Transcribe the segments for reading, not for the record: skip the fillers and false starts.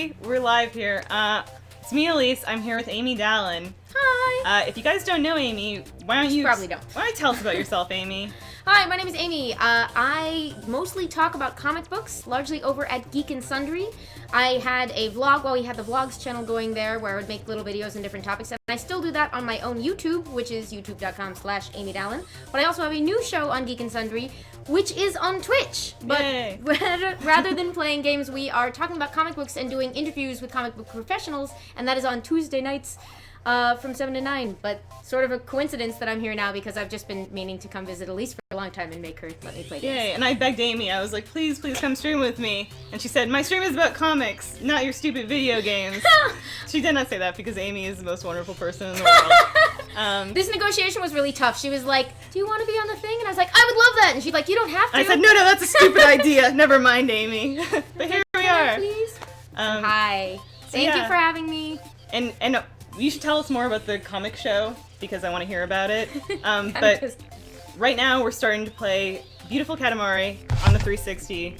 everybody. We're live here. It's me, Elise. I'm here with Amy Dallin. Hi. If you guys don't know Amy, why don't you... Probably don't. Why don't you tell us about yourself, Amy? Hi, my name is Amy. I mostly talk about comic books, largely over at Geek and Sundry. I had a vlog, we had the vlogs channel going there where I would make little videos on different topics, and I still do that on my own YouTube, which is youtube.com/AmyDallin. But I also have a new show on Geek and Sundry, which is on Twitch. But Yay. rather than playing games, we are talking about comic books and doing interviews with comic book professionals, and that is on Tuesday nights from 7 to 9. But sort of a coincidence that I'm here now because I've just been meaning to come visit Elise for a long time and make her let me play games. Yay, and I begged Amy, I was like, please come stream with me. And she said, my stream is about comics, not your stupid video games. She did not say that because Amy is the most wonderful person in the world. This negotiation was really tough. She was like, do you want to be on the thing? And I was like, I would love that. And she's like, you don't have to. I said, no, that's a stupid idea. Never mind, Amy. But here we are. Please? Hi. Thank you for having me. And you should tell us more about the comic show because I want to hear about it. But right now we're starting to play Beautiful Katamari on the 360.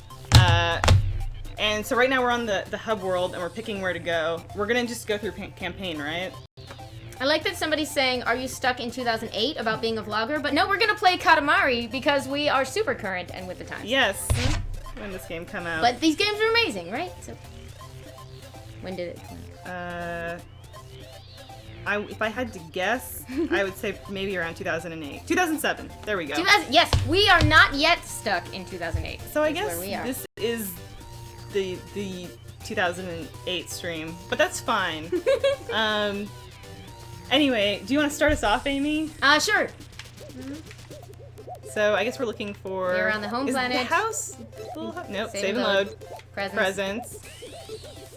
And so right now we're on the hub world and we're picking where to go. We're going to just go through campaign, right? I like that somebody's saying, are you stuck in 2008 about being a vlogger? But no, we're going to play Katamari because we are super current and with the times. Yes. When this game come out. But these games are amazing, right? So, when did it come out? If I had to guess, I would say maybe around 2008. 2007. There we go. Yes, we are not yet stuck in 2008. So I guess this is the 2008 stream, but that's fine. Anyway, do you want to start us off, Amy? Sure. So I guess we're looking for... You're on the home planet. The house? Nope, save and load. Presents.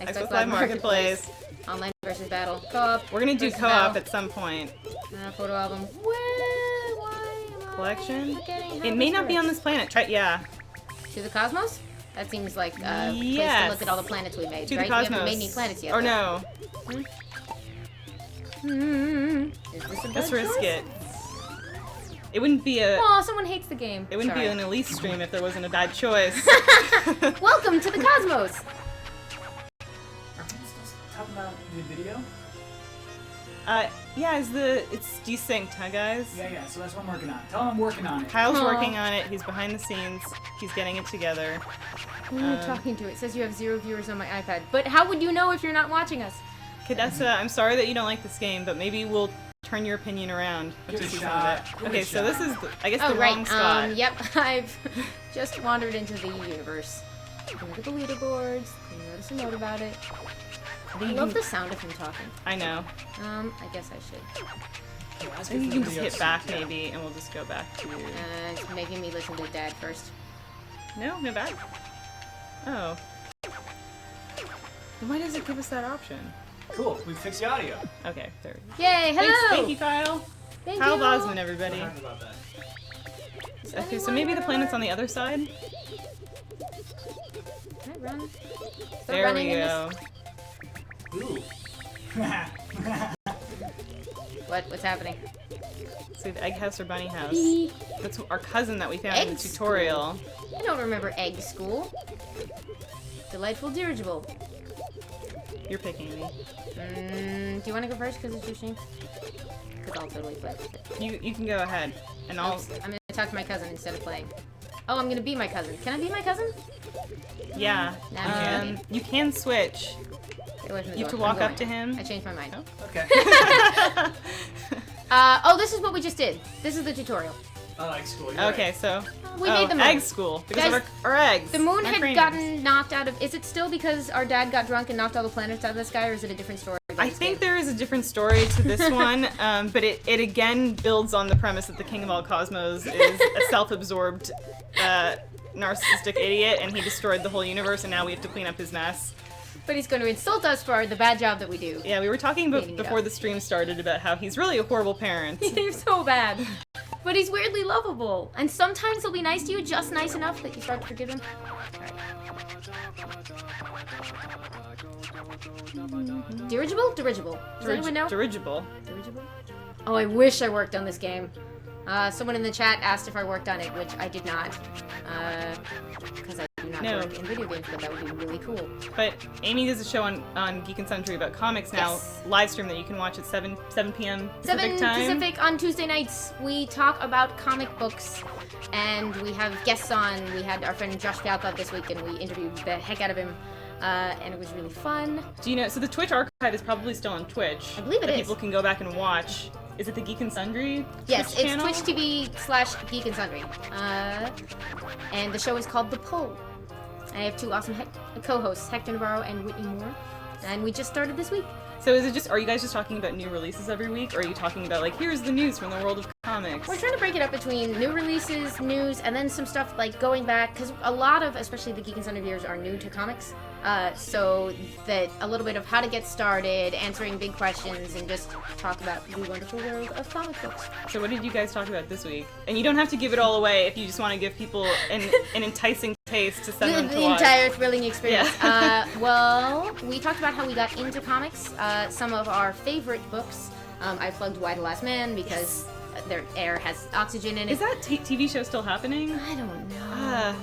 Xbox Live Marketplace. Online versus battle. Co-op. We're going to do co-op at some point. Photo album. Why am I Collection? It may not be on this planet. Yeah. To the cosmos? That seems like a place to look at all the planets we made, to right? The cosmos. We haven't made any planets yet. Or no. Is this a Let's bad risk choice? it. It wouldn't be a... Aw, someone hates the game. It wouldn't be an Elise stream if there wasn't a bad choice. Welcome to the cosmos! Talk about the video? Yeah, it's desynced, huh, guys? Yeah, so that's what I'm working on. Tell him I'm working on it. Kyle's working on it. He's behind the scenes. He's getting it together. Who are you talking to? It says you have 0 viewers on my iPad. But how would you know if you're not watching us? Kadessa, I'm sorry that you don't like this game, but maybe we'll turn your opinion around. Give it a some shot. of it. Okay, so this is, I guess, the right. wrong spot. Yep, I've just wandered into the universe. Look at the leaderboards. Notice a note about it. I love the sound of him talking. I know. I guess I should. I think you can just hit back, maybe, and we'll just go back to... It's making me listen to Dad first. No back? Oh. Then why does it give us that option? Cool, we fixed the audio. Okay, there. Yay, hello! Thank you, Kyle. Thank Kyle you. Bosman, everybody. Sorry about that. Okay, so maybe the planet's on the other side? Can I run? There we go. Ooh. What's happening? See, the egg house or bunny house. Beep. That's our cousin that we found in the Egg tutorial. I don't remember egg school. Delightful dirigible. You're picking me. Do you want to go first because it's your stream? Because I'll totally play. You can go ahead, and I'll... I'm going to talk to my cousin instead of playing. Oh, I'm going to be my cousin. Can I be my cousin? Yeah. No, you can switch. Stay away from the You have to door. walk I'm up to going. him. I changed my mind. Oh. Okay. Oh, this is what we just did. This is the tutorial. I like school. Okay, so... We made the moon. egg school. Because Guys, of our eggs. The moon Not had craniums. gotten knocked out of... Is it still because our dad got drunk and knocked all the planets out of the sky, or is it a different story? I think there is a different story to this one, but it again builds on the premise that the king of all cosmos is a self-absorbed, narcissistic idiot, and he destroyed the whole universe, and now we have to clean up his mess. But he's going to insult us for the bad job that we do. Yeah, we were talking about Cleaning it before up. the stream started about how he's really a horrible parent. He's so bad. But he's weirdly lovable. And sometimes he'll be nice to you, just nice enough that you start to forgive him. Dirigible? Dirigible. Does anyone know? Dirigible. Dirigible? Oh, I wish I worked on this game. Someone in the chat asked if I worked on it, which I did not. Because I do not artwork in video games, but that would be really cool. But Amy does a show on Geek and Sundry about comics now, Yes. live stream that you can watch at 7 p.m. Pacific 7 time. Pacific on Tuesday nights. We talk about comic books, and we have guests on. We had our friend Josh Galkov this week, and we interviewed the heck out of him, and it was really fun. Do you know? So the Twitch archive is probably still on Twitch. I believe it that is. People can go back and watch. Is it the Geek and Sundry? Yes, Twitch it's channel? Twitch TV/Geek and Sundry, and the show is called The Poll. I have two awesome co-hosts, Hector Navarro and Whitney Moore, and we just started this week. So is it just? Are you guys just talking about new releases every week, or are you talking about like here's the news from the world of comics? We're trying to break it up between new releases, news, and then some stuff like going back, because a lot of, especially the Geek and Sundry viewers, are new to comics. So that a little bit of how to get started, answering big questions, and just talk about the wonderful world of comic books. So what did you guys talk about this week? And you don't have to give it all away if you just want to give people an enticing taste to send them to The watch. entire thrilling experience. Yeah. Well, we talked about how we got into comics, some of our favorite books. I plugged Why the Last Man because their air has oxygen in it. Is that TV show still happening? I don't know. Ah.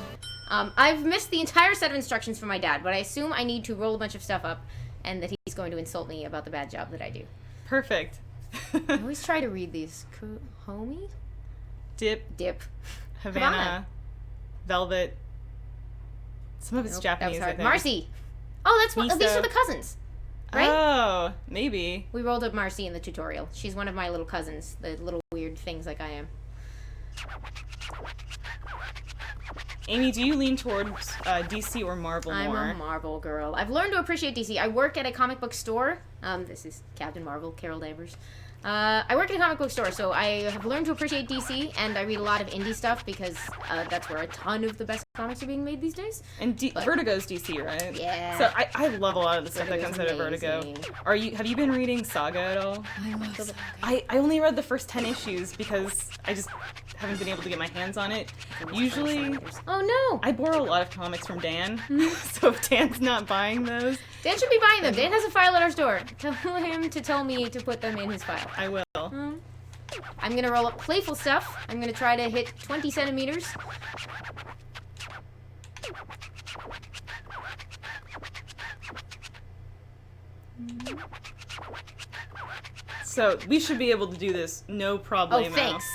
I've missed the entire set of instructions from my dad, but I assume I need to roll a bunch of stuff up and that he's going to insult me about the bad job that I do. Perfect. I always try to read these. Homie? Dip, Havana. Havana, Velvet. Some of it's Nope, Japanese, that I was think. hard. Marcy! Oh, that's what. These Miso. are the cousins, right? Oh, maybe. We rolled up Marcy in the tutorial. She's one of my little cousins, the little weird things like I am. Amy, do you lean towards DC or Marvel I'm more? a Marvel girl. I've learned to appreciate DC. I work at a comic book store. This is Captain Marvel, Carol Danvers. I work at a comic book store, so I have learned to appreciate DC, and I read a lot of indie stuff because that's where a ton of the best comics are being made these days. And But- Vertigo's DC, right? Yeah. So I love a lot of the stuff that Vertigo's comes out of Vertigo. amazing. Have you been reading Saga at all? I love Saga. I only read the first 10 issues because I just haven't been able to get my hands on it. Usually, Oh no! I borrow a lot of comics from Dan, so if Dan's not buying those, Dan should be buying them. Dan has a file at our store. Tell him to tell me to put them in his file. I will. I'm gonna roll up playful stuff. I'm gonna try to hit 20 centimeters. So we should be able to do this no problemo. Oh, thanks.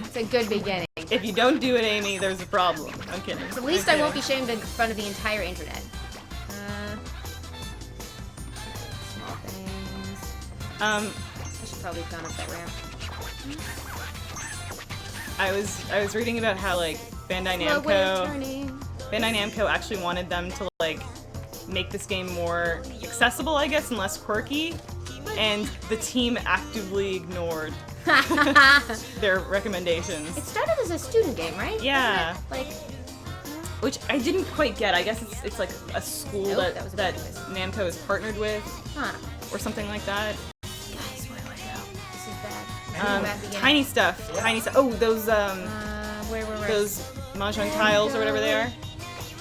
It's a good beginning. If you don't do it, Amy, there's a problem. I'm kidding. At least I won't be shamed in front of the entire internet. Small things. I should probably have gone up that ramp. I was reading about how like Bandai Slow way of Namco turning. Bandai Namco actually wanted them to like make this game more accessible, I guess, and less quirky, and the team actively ignored their recommendations. It started as a student game, right? Yeah. Wasn't it? Like, Which I didn't quite get. I guess it's like a school Nope, that was a that business. Namco is partnered with, huh. or something like that. Guys, where would I go? This is bad. Bad beginning. Tiny stuff. Oh, those Where? those mahjong tiles or whatever they are.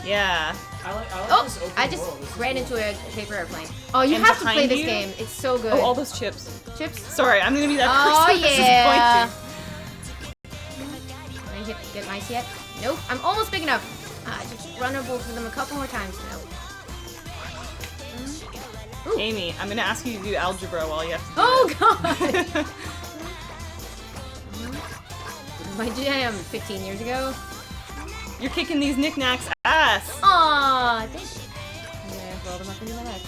Yeah. I like Oh, this open I just world. This is ran cool. into a paper airplane. Oh, you And have to play behind this you? game. It's so good. Oh, all those chips. chips. Sorry, I'm gonna be that Oh person that's yeah. disappointed. Can I get mice yet? Nope. I'm almost big enough. Just run over for them a couple more times. No. Ooh. Amy, I'm gonna ask you to do algebra while you have to do Oh it. god. My jam 15 years ago. You're kicking these knickknacks ass. Aw, thank you. Yeah, roll them up into my head.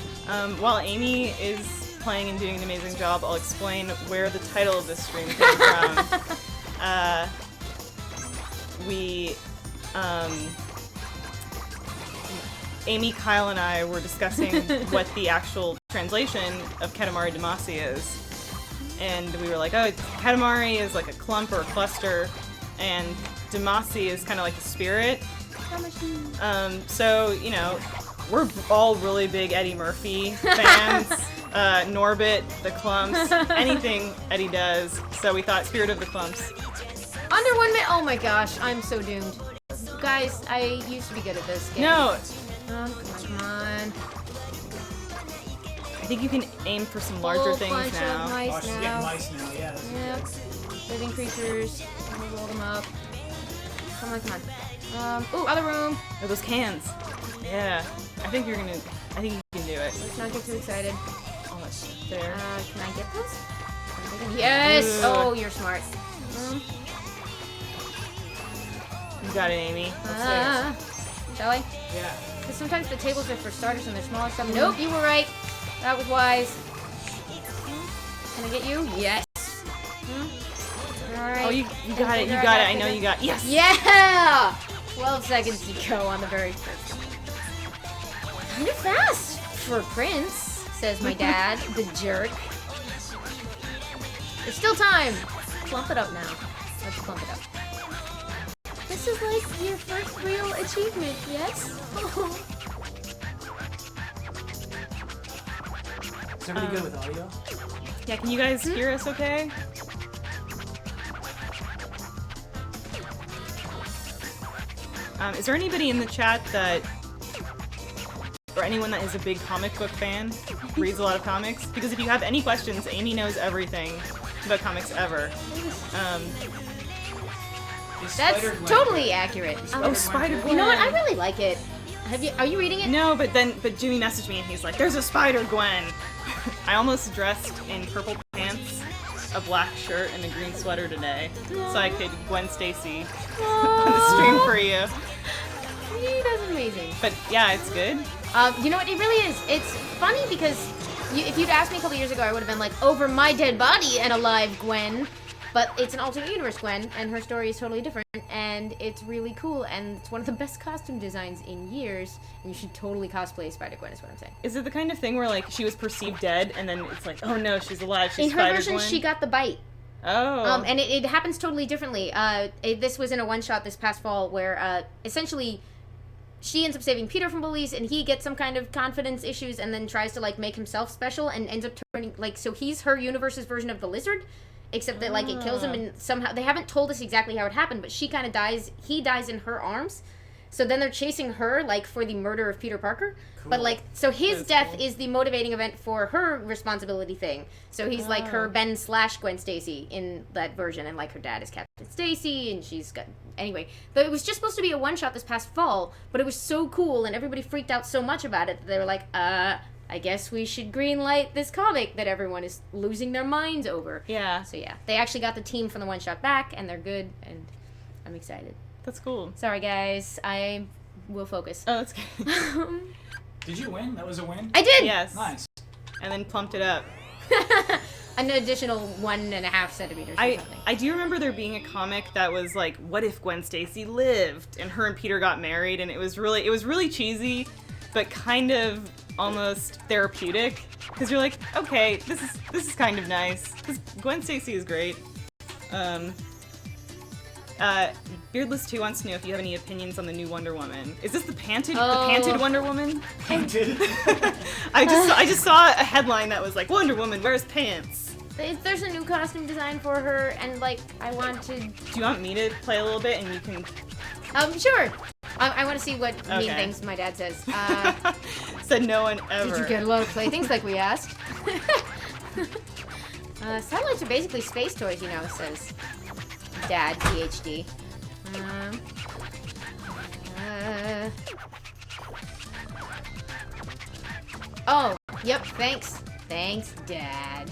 While Amy is playing and doing an amazing job, I'll explain where the title of this stream came from. Amy, Kyle, and I were discussing what the actual translation of Katamari Damacy is. And we were like, oh, Katamari is like a clump or a cluster, and Damacy is kind of like the spirit. So, you know, we're all really big Eddie Murphy fans. Norbit, the Klumps, anything Eddie does. So we thought Spirit of the Klumps. Under 1 minute. Oh my gosh, I'm so doomed. Guys, I used to be good at this game. No, Come on. I think you can aim for some larger Whole things bunch now. of Oh, mice she's now. getting mice now. Yeah. That's Yep. Living creatures. I'm gonna roll them up. Come on, come on. Ooh, other room. Oh, those cans. Yeah. I think you can do it. Let's not get too excited. Almost there. Can I get those? Yes! Ooh. Oh, you're smart. You got it, Amy. Upstairs. Shall I? Yeah. Because sometimes the tables are for starters and they're smaller stuff. Nope, you were right. That was wise. Can I get you? Yes. Alright. Oh, you got it. You got it. I know you got it. Yes! Yeah! 12 seconds to go on the very first one. Kind of fast for Prince, says my dad, the jerk. There's still time. Clump it up now. Let's clump it up. This is like your first real achievement, yes? Is everybody good with audio? Yeah, can you guys hear us okay? Is there anybody in the chat that, or anyone that is a big comic book fan, reads a lot of comics? Because if you have any questions, Amy knows everything about comics ever. That's totally accurate. Oh, Spider-Gwen. You know what? I really like it. Are you reading it? No, but Jimmy messaged me and he's like, "There's a Spider-Gwen." I almost dressed in purple pants, a black shirt, and a green sweater today, so I could Gwen Stacy on the stream for you. That's amazing. But yeah, it's good. You know what? It really is. It's funny because if you'd asked me a couple years ago, I would have been like, "Over my dead body and alive, Gwen." But it's an alternate universe Gwen, and her story is totally different, and it's really cool, and it's one of the best costume designs in years, and you should totally cosplay Spider-Gwen, is what I'm saying. Is it the kind of thing where, like, she was perceived dead, and then it's like, oh no, she's alive, she's In her Spider-Gwen? version, she got the bite. Oh. And it happens totally differently. This was in a one-shot this past fall where, essentially, she ends up saving Peter from bullies, and he gets some kind of confidence issues, and then tries to, like, make himself special, and ends up turning, like, so he's her universe's version of the Lizard, except that, like, it kills him, and somehow, they haven't told us exactly how it happened, but she kind of dies, he dies in her arms, so then they're chasing her, like, for the murder of Peter Parker, cool. But, like, so his death is the motivating event for her responsibility thing, so he's, like, her Ben/Gwen Stacy in that version, and, like, her dad is Captain Stacy, and she's got, anyway, but it was just supposed to be a one-shot this past fall, but it was so cool, and everybody freaked out so much about it, that they were like, I guess we should greenlight this comic that everyone is losing their minds over. Yeah. So yeah, they actually got the team from the one shot back, and they're good, and I'm excited. That's cool. Sorry guys, I will focus. Oh, that's good. Did you win? That was a win? I did! Yes. Nice. And then plumped it up. An additional 1.5 centimeters or something. I do remember there being a comic that was like, what if Gwen Stacy lived? And her and Peter got married, and it was really cheesy, but kind of almost therapeutic, because you're like, okay, this is kind of nice, because Gwen Stacy is great. Beardless 2 wants to know if you have any opinions on the new Wonder Woman. Is this the panted Wonder Woman? Panted. I just saw a headline that was like, Wonder Woman wears pants. There's a new costume design for her, and like, I want to... Do you want me to play a little bit and you can... Sure. I want to see what mean things my dad says. Said no one ever. Did you get a lot of playthings like we asked? Satellites are basically space toys, you know, says Dad, PhD. Oh, yep, thanks. Thanks, Dad.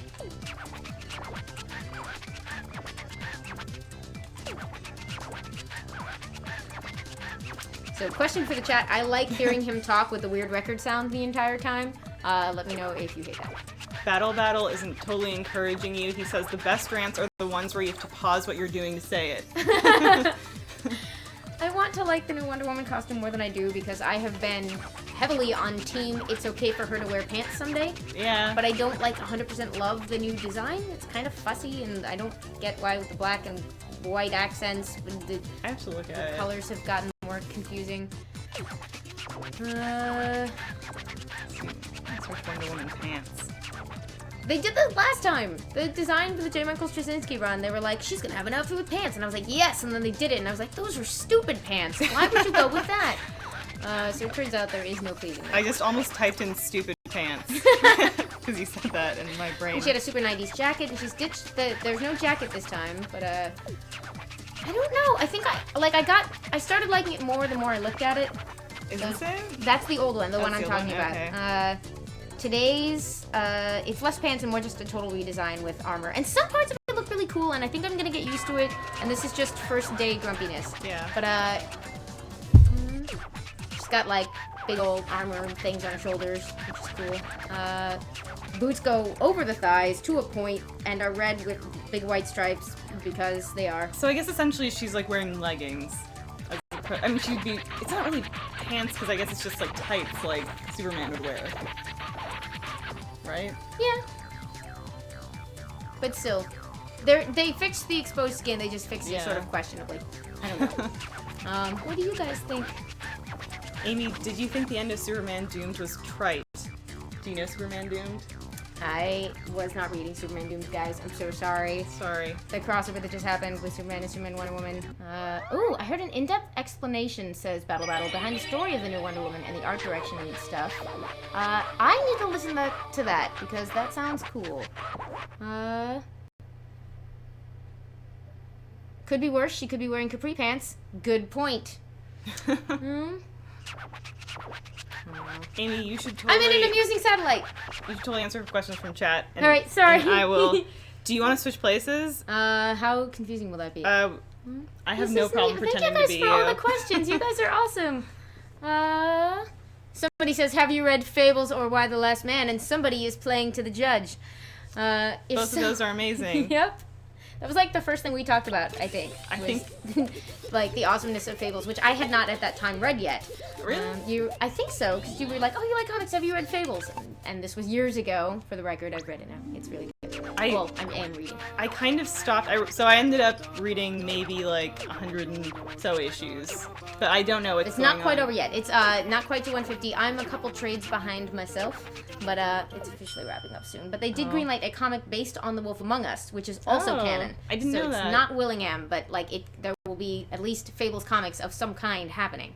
So, question for the chat. I like hearing him talk with the weird record sound the entire time. Let me know if you hate that. Battle isn't totally encouraging you. He says the best rants are the ones where you have to pause what you're doing to say it. I want to like the new Wonder Woman costume more than I do because I have been heavily on team it's okay for her to wear pants someday. Yeah. But I don't like 100% love the new design. It's kind of fussy and I don't get why with the black and white accents I have to look at it. Colors have gotten more confusing. Let's search Wonder Woman pants. They did this last time. The design for the J. Michael Straczynski run, they were like, she's gonna have an outfit with pants. And I was like, yes. And then they did it. And I was like, those are stupid pants. Why would you go with that? So it turns out there is no pleasing that. I just almost typed in stupid pants. Because you said that in my brain. And she had a super 90s jacket, and she's ditched the... There's no jacket this time, but, I don't know. I think I started liking it more the more I looked at it. Is this it? That's the old one, the one I'm talking about. Okay. Today's, it's less pants and more just a total redesign with armor. And some parts of it look really cool, and I think I'm gonna get used to it. And this is just first day grumpiness. Yeah. But, she's got, like, big old armor and things on her shoulders, which is cool. Boots go over the thighs to a point and are red with big white stripes because they are. So I guess essentially she's like wearing leggings. I mean, she'd be. It's not really pants because I guess it's just like tights like Superman would wear. Right? Yeah. But still, they fixed the exposed skin. They just fixed it sort of questionably. I don't know. What do you guys think? Amy, did you think the end of Superman Doomed was trite? Do you know Superman Doomed? I was not reading Superman Doomed, guys. I'm so sorry. Sorry. The crossover that just happened with Superman and Superman Wonder Woman. Ooh, I heard an in-depth explanation, says Battle behind the story of the new Wonder Woman and the art direction and stuff. I need to listen to that because that sounds cool. Could be worse. She could be wearing capri pants. Good point. Amy, you should totally... I'm in an amusing satellite. You should totally answer questions from chat. And, all right, sorry. And I will... Do you want to switch places? How confusing will that be? I have no problem pretending to be you. Thank you guys for all the questions. You guys are awesome. Somebody says, have you read Fables or Why the Last Man? And somebody is playing to the judge. Both of those are amazing. Yep. That was like the first thing we talked about, I think. Like the awesomeness of Fables, which I had not at that time read yet. Really? I think so, because you were like, oh, you like comics, have you read Fables? And this was years ago. For the record, I've read it now. It's really good. I am reading. I kind of stopped. So I ended up reading maybe like 100 and so issues. But I don't know what's It's going not quite on. over yet. It's not quite to 150. I'm a couple trades behind myself, but it's officially wrapping up soon. But they did greenlight a comic based on The Wolf Among Us, which is also canon. I didn't know that. So it's not Willingham, but like there will be at least Fables comics of some kind happening.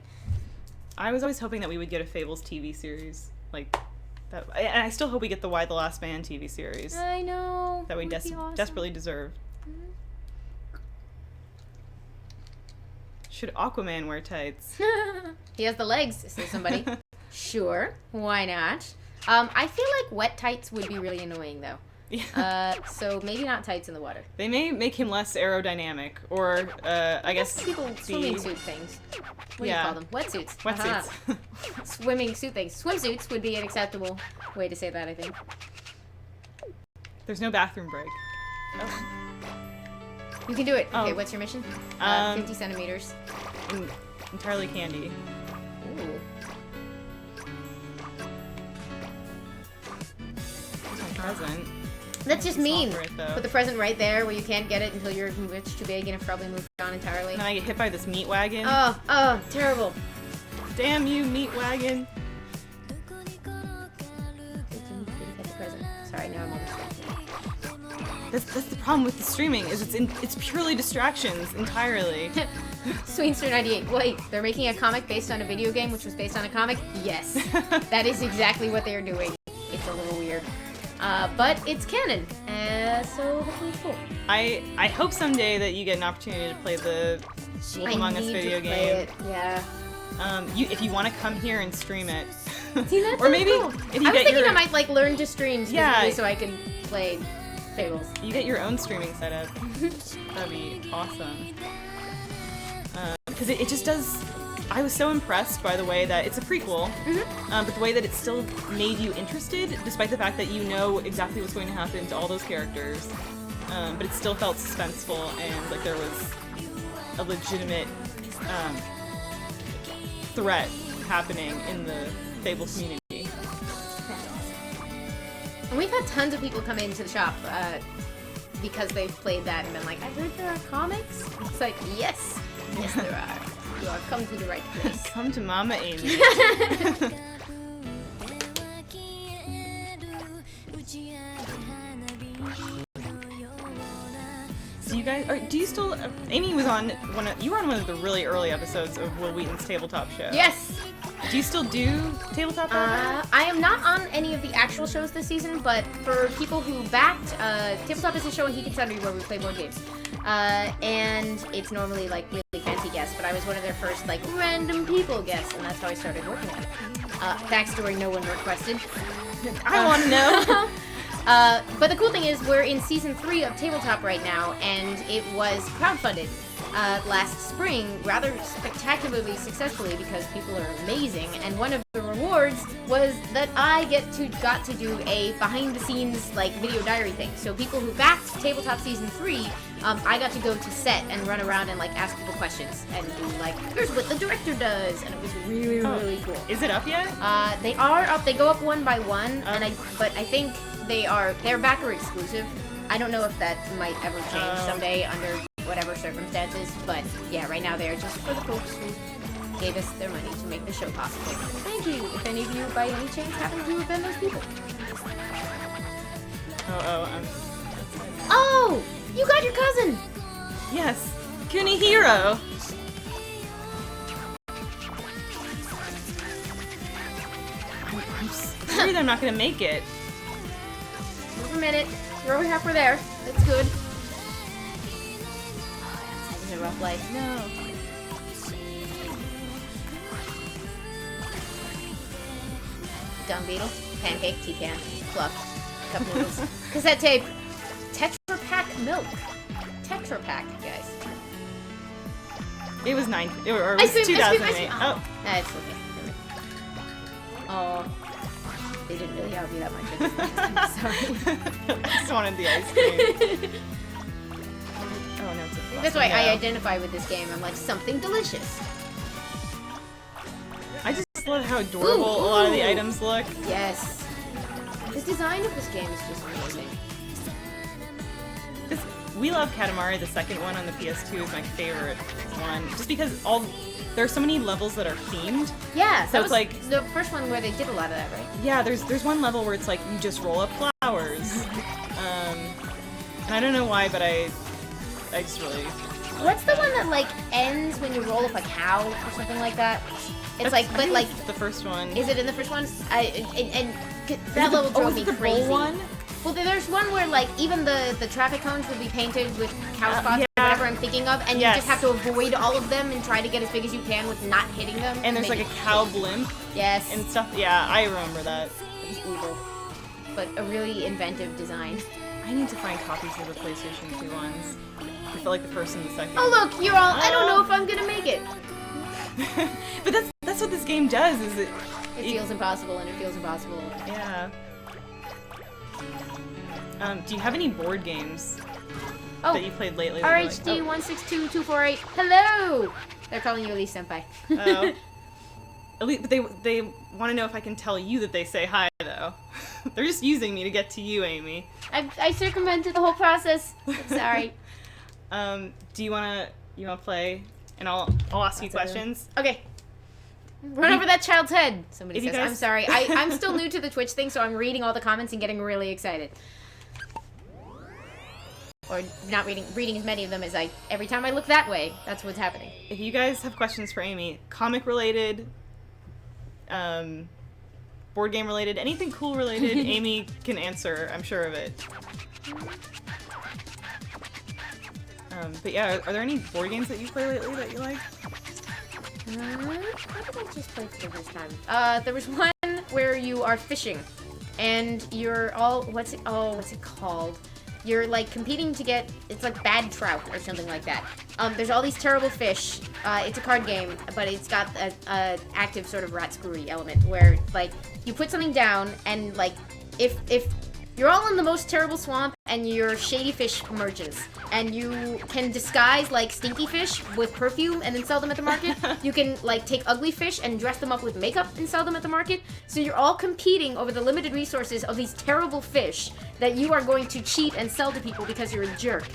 I was always hoping that we would get a Fables TV series. Like, that, and I still hope we get the Why the Last Man TV series. I know. That we awesome. desperately deserve. Should Aquaman wear tights? He has the legs, says somebody. Sure, why not? I feel like wet tights would be really annoying, though. Yeah. So maybe not tights in the water. They may make him less aerodynamic, or I guess people swimming suit things. What do you call them? Wetsuits. Wetsuits. Swimming suit things. Swimsuits would be an acceptable way to say that, I think. There's no bathroom break. Oh. You can do it. Okay, Oh. what's your mission? 50 centimeters. Entirely candy. Ooh. That's my present. That's just mean. For it, though. Put the present right there where you can't get it until you're much too big and have probably moved on entirely. And then I get hit by this meat wagon. Oh, terrible. Damn you, meat wagon. Sorry, now I'm all distracted. That's the problem with the streaming, is it's purely distractions entirely. Sweenster98. Wait, they're making a comic based on a video game which was based on a comic? Yes. That is exactly what they are doing. It's a little weird. But it's canon, so hopefully it's cool. I hope someday that you get an opportunity to play the Wolf Among Us video game. Yeah. If you want to come here and stream it. See, that's or maybe cool. if you I was get thinking I might like learn to stream specifically so I can play Fables. You get your own streaming setup. That'd be awesome. Because it just does. I was so impressed by the way that it's a prequel, but the way that it still made you interested, despite the fact that you know exactly what's going to happen to all those characters. But it still felt suspenseful and like there was a legitimate threat happening in the Fable community. And we've had tons of people come into the shop because they've played that and been like, I heard there are comics. It's like, yes, there are. You are come to the right place. Come to Mama Amy. So you guys, do you still? Amy was on you were on one of the really early episodes of Will Wheaton's tabletop show. Yes. Do you still do tabletop? I am not on any of the actual actual shows this season, but for people who backed, Tabletop is a show in Geek and Sundry where we play board games. And it's normally like really fancy guests, but I was one of their first like random people guests, and that's how I started working on it. Backstory no one requested. I want to know. But the cool thing is we're in season 3 of Tabletop right now, and it was crowdfunded last spring rather spectacularly successfully because people are amazing, and one of the rewards was that I got to do a behind the scenes like video diary thing. So people who backed Tabletop season 3, I got to go to set and run around and like ask people questions and do like, here's what the director does, and it was really really cool. Is it up yet? They are up. They go up one by one, but I think they're backer exclusive. I don't know if that might ever change someday under whatever circumstances, but yeah, right now they're just for the folks who gave us their money to make the show possible. Thank you, if any of you by any chance happen to have been those people. Oh, you got your cousin! Yes, Kunihiro! I'm sorry that I'm not gonna make it. Just a minute. You're over halfway there. That's good. A rough life. No. Dung beetle, pancake, tea can, fluff, cup noodles, cassette tape, Tetra Pak milk. Tetra Pak, guys. It was 2008. Oh. That's okay. Oh. They didn't really help you that much. Sorry. I just wanted the ice cream. Oh, no, it's a That's why I identify with this game. I'm like, something delicious. I just love how adorable a lot of the items look. Yes. The design of this game is just amazing. We Love Katamari, the second one on the PS2, is my favorite one. Just because there are so many levels that are themed. Yeah, so it's like the first one where they did a lot of that, right? Yeah, there's one level where it's like you just roll up flowers. And I don't know why, but I just really. What's the one that like ends when you roll up a cow or something like that? It's the first one. Is it in the first one? That level drove me crazy. Bowl one? Well, there's one where like even the traffic cones will be painted with cow spots, or whatever I'm thinking of, and you just have to avoid all of them and try to get as big as you can with not hitting them. And there's like a cow blimp. Yes. And stuff. Yeah, I remember that. It was evil, but a really inventive design. I need to find copies of the PlayStation 2 ones. I feel like the first and the second. Oh look, you're all. I don't know if I'm gonna make it. But that's what this game does. Is it? It feels impossible, and it feels impossible. Yeah. Do you have any board games that you played lately? RHD162248. Hello. They're calling you Elise Senpai. Oh. But they want to know if I can tell you that they say hi though. They're just using me to get to you, Amy. I circumvented the whole process. I'm sorry. Do you wanna play? And I'll ask you questions. Okay. Run over that child's head. Somebody says. Guys... I'm sorry. I'm still new to the Twitch thing, so I'm reading all the comments and getting really excited. Or not reading as many of them as every time I look that way, that's what's happening. If you guys have questions for Amy, comic related, board game related, anything cool related, Amy can answer, I'm sure of it. But yeah, are there any board games that you play lately that you like? What did I just play for the first time? There was one where you are fishing, and you're all, what's it called? You're like competing to get, it's like bad trout or something like that. There's all these terrible fish. It's a card game, but it's got a active sort of rat screwy element where like you put something down and like if you're all in the most terrible swamp and you're shady fish merchants and you can disguise like stinky fish with perfume and then sell them at the market. You can like take ugly fish and dress them up with makeup and sell them at the market. So you're all competing over the limited resources of these terrible fish that you are going to cheat and sell to people because you're a jerk.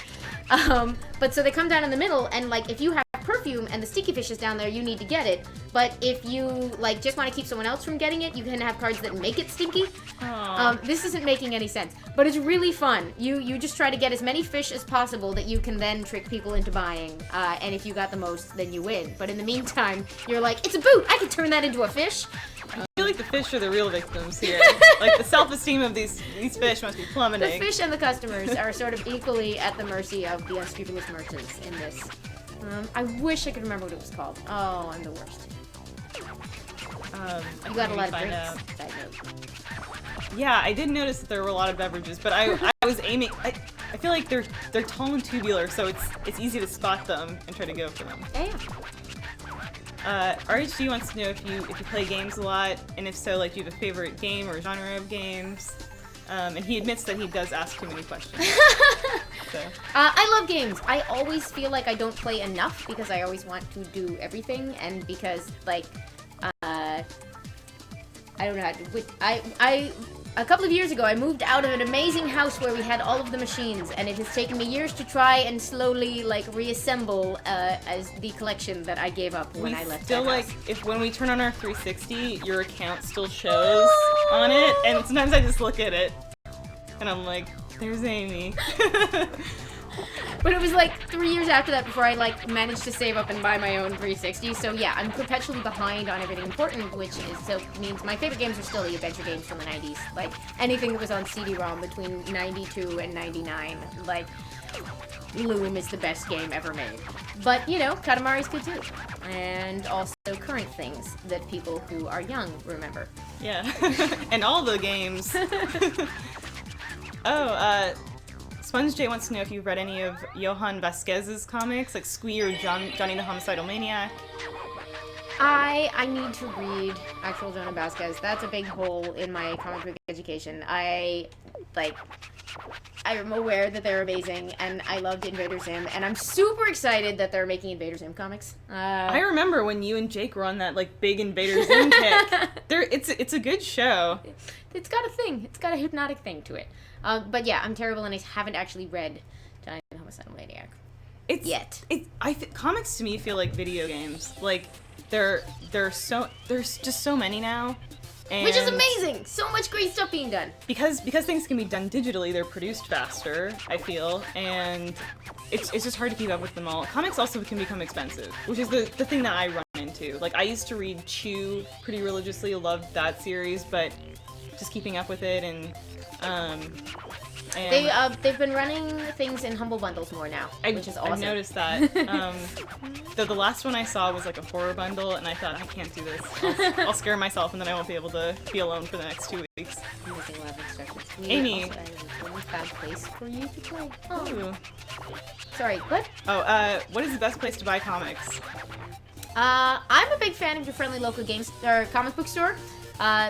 But so they come down in the middle, and like if you have perfume and the stinky fish is down there, you need to get it. But if you like just want to keep someone else from getting it, you can have cards that make it stinky. This isn't making any sense, but it's really fun. You just try to get as many fish as possible that you can then trick people into buying. And if you got the most, then you win. But in the meantime, you're like, it's a boot. I can turn that into a fish. I feel like the fish are the real victims here. Like, the self-esteem of these fish must be plummeting. The fish and the customers are sort of equally at the mercy of the unscrupulous merchants in this. I wish I could remember what it was called. Oh, I'm the worst. You got a lot of drinks. Side note. Yeah, I did notice that there were a lot of beverages, but I was aiming. I feel like they're tall and tubular, so it's easy to spot them and try to go for them. Yeah. RHG wants to know if you play games a lot, and if so, like, do you have a favorite game or genre of games? And he admits that he does ask too many questions. So. I love games. I always feel like I don't play enough because I always want to do everything, and because, like, I don't know how to. A couple of years ago, I moved out of an amazing house where we had all of the machines, and it has taken me years to try and slowly, like, reassemble as the collection that I gave up when I left still, that house. like, when we turn on our 360, your account still shows on it, and sometimes I just look at it, and I'm like, there's Amy. But it was like 3 years after that before I like managed to save up and buy my own 360. So yeah, I'm perpetually behind on everything important, which means my favorite games are still the adventure games from the 90s. Like anything that was on CD-ROM between 92 and 99. Like Loom is the best game ever made. But you know, Katamari's good too. And also current things that people who are young remember. Yeah. And all the games. Sponge J wants to know if you've read any of Johann Vasquez's comics, like Squee or Johnny the Homicidal Maniac. I need to read actual Johann Vasquez. That's a big hole in my comic book education. I am aware that they're amazing, and I loved Invader Zim, and I'm super excited that they're making Invader Zim comics. I remember when you and Jake were on that like big Invader Zim kick. It's a good show. It's got a thing. It's got a hypnotic thing to it. But yeah, I'm terrible, and I haven't actually read Johnny the Homicidal Maniac yet. Comics to me feel like video games. Like there's just so many now. And which is amazing! So much great stuff being done. Because things can be done digitally, they're produced faster, I feel, and it's just hard to keep up with them all. Comics also can become expensive, which is the thing that I run into. Like, I used to read Chew pretty religiously, loved that series, but just keeping up with it and they've been running things in humble bundles more now, which is awesome. I've noticed that. The last one I saw was like a horror bundle, and I thought, I can't do this. I'll scare myself, and then I won't be able to be alone for the next 2 weeks. Amy. Also added a really bad place for you to play. Oh. Sorry, what? What is the best place to buy comics? I'm a big fan of your friendly local comic book store.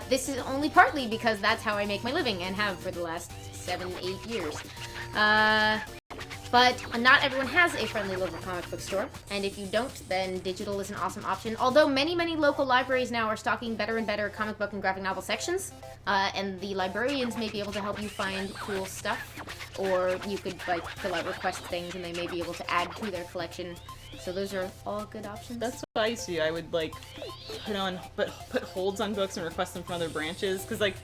This is only partly because that's how I make my living and have for the last 7-8 years. But not everyone has a friendly local comic book store, and if you don't, then digital is an awesome option. Although many local libraries now are stocking better and better comic book and graphic novel sections, and the librarians may be able to help you find cool stuff, or you could like fill out request things and they may be able to add to their collection. So those are all good options. That's what I used to do. I would like put holds on books and request them from other branches, because like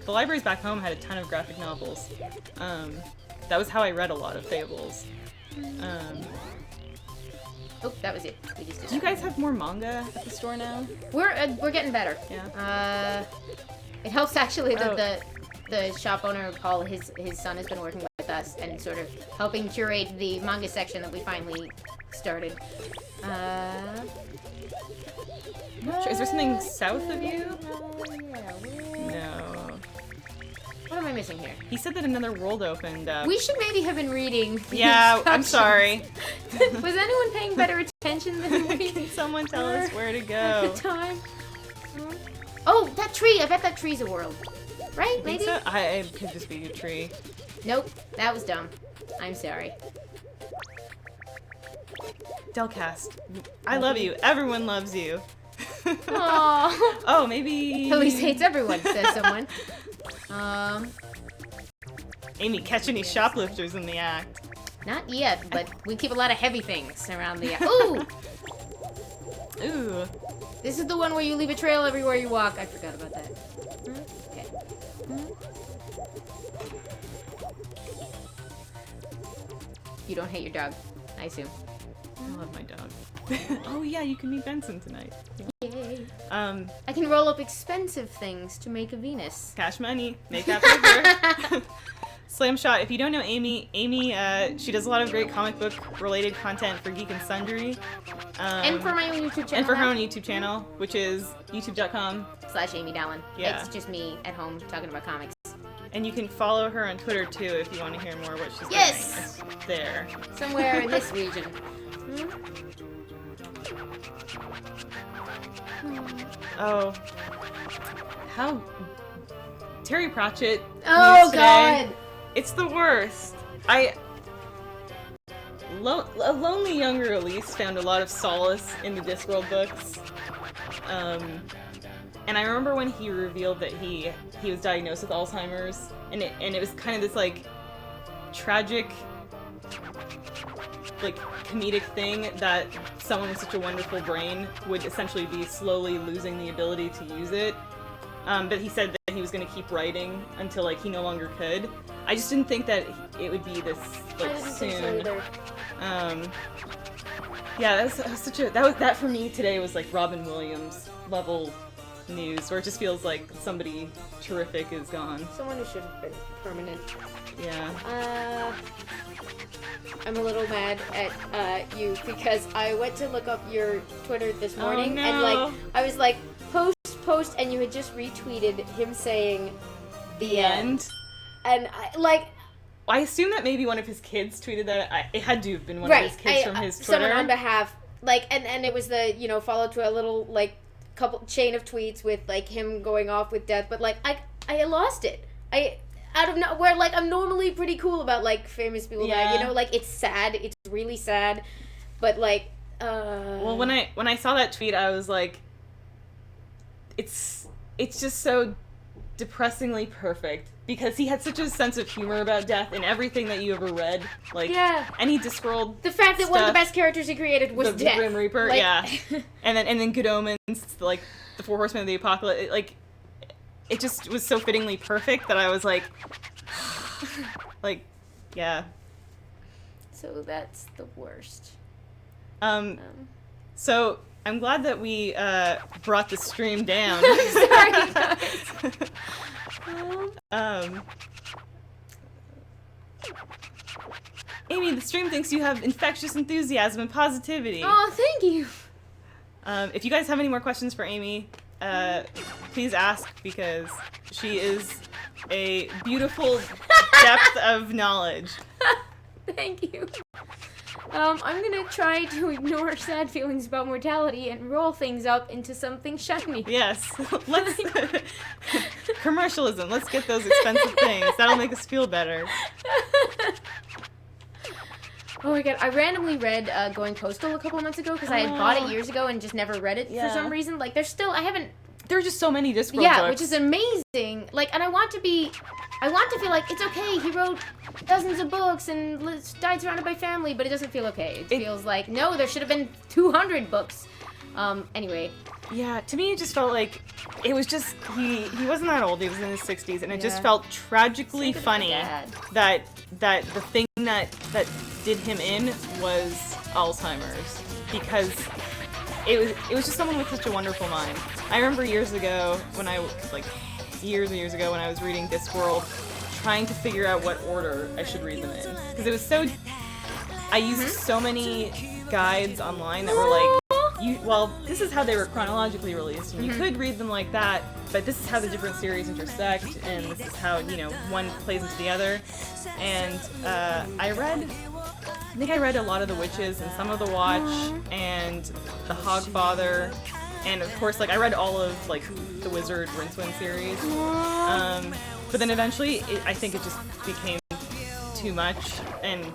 the libraries back home had a ton of graphic novels. That was how I read a lot of fables. Oh, that was it. We just did do you guys have more manga at the store now? We're getting better. Yeah. It helps actually that the shop owner Paul, his son has been working with us and sort of helping curate the manga section that we finally started. Is there something south of you? No. What am I missing here? He said that another world opened up. We should maybe have been reading the I'm sorry. Was anyone paying better attention than we? Can someone tell us where to go? At the time. Oh, that tree! I bet that tree's a world. Right? Maybe? So? It could just be a tree. Nope. That was dumb. I'm sorry. Delcast, I love you. Everyone loves you. Aww. Oh, maybe... Police hates everyone, says someone. Amy, catch any shoplifters in the act. Not yet, but we keep a lot of heavy things around the act. Ooh! Ooh. This is the one where you leave a trail everywhere you walk. I forgot about that. Okay. You don't hate your dog, I assume. I love my dog. Oh yeah, you can meet Benson tonight. Yay. I can roll up expensive things to make a Venus. Cash money. Make that paper. Slam Shot. If you don't know Amy, she does a lot of great comic book related content for Geek and Sundry. And for my own YouTube channel. And for her own YouTube channel, which is youtube.com/Amy Dallin. Yeah. It's just me at home talking about comics. And you can follow her on Twitter too if you want to hear more what she's doing. It's there. Somewhere in this region. Oh. How Terry Pratchett. Oh today. God. It's the worst. A lonely younger Elise found a lot of solace in the Discworld books. And I remember when he revealed that he was diagnosed with Alzheimer's, and it was kind of this like tragic, like comedic thing that someone with such a wonderful brain would essentially be slowly losing the ability to use it. But he said that he was going to keep writing until like he no longer could. I just didn't think that it would be this like soon. Yeah, that for me today was like Robin Williams level news, where it just feels like somebody terrific is gone. Someone who should have been permanent. Yeah. I'm a little mad at you because I went to look up your Twitter this morning and like I was like post, and you had just retweeted him saying the end. And I assume that maybe one of his kids tweeted that. It had to have been one of his kids from his Twitter. Someone on behalf, and it was the, follow to a little, couple chain of tweets with, him going off with death, but, I lost it. Out of nowhere, I'm normally pretty cool about, famous people dying, it's sad, it's really sad, but, Well, when I saw that tweet, I was like, it's just so depressingly perfect, because he had such a sense of humor about death in everything that you ever read. Any Discworld the fact that one of the best characters he created was the death. Grim Reaper, yeah. and then Good Omens, the Four Horsemen of the Apocalypse, it just was so fittingly perfect that I was like, yeah. So that's the worst. So I'm glad that we brought the stream down. Sorry, guys. Amy, the stream thinks you have infectious enthusiasm and positivity. Oh, thank you. If you guys have any more questions for Amy, please ask, because she is a beautiful depth of knowledge. Thank you. I'm gonna try to ignore sad feelings about mortality and roll things up into something shiny. Yes. Let's commercialism. Let's get those expensive things. That'll make us feel better. Oh my god, I randomly read Going Postal a couple of months ago because I had bought it years ago and just never read it for some reason. There's still, there are just so many Discworld books. which is amazing. And I want to feel like it's okay. He wrote dozens of books and died surrounded by family, but it doesn't feel okay. It feels like, no, there should have been 200 books. Anyway. Yeah, to me it just felt like it was just, he wasn't that old, he was in his 60s, and it just felt tragically funny that the thing that did him in was Alzheimer's, because it was just someone with such a wonderful mind. I remember years ago when I was reading Discworld, trying to figure out what order I should read them in, because it was so, I used so many guides online that were like, this is how they were chronologically released, and you could read them like that, but this is how the different series intersect, and this is how, one plays into the other. And I think I read a lot of The Witches and some of The Watch and The Hogfather, and of course, I read all of, the Wizard Rincewind series. But then eventually, I think it just became too much, and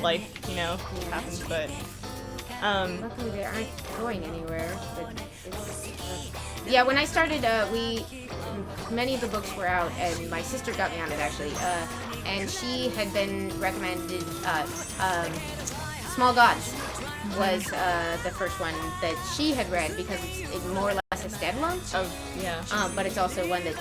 life, happens, but... Luckily they aren't going anywhere, but yeah, when I started, many of the books were out, and my sister got me on it, actually, and she had been recommended, Small Gods was, the first one that she had read, because it's more or less a standalone. Oh, yeah. But it's also one that,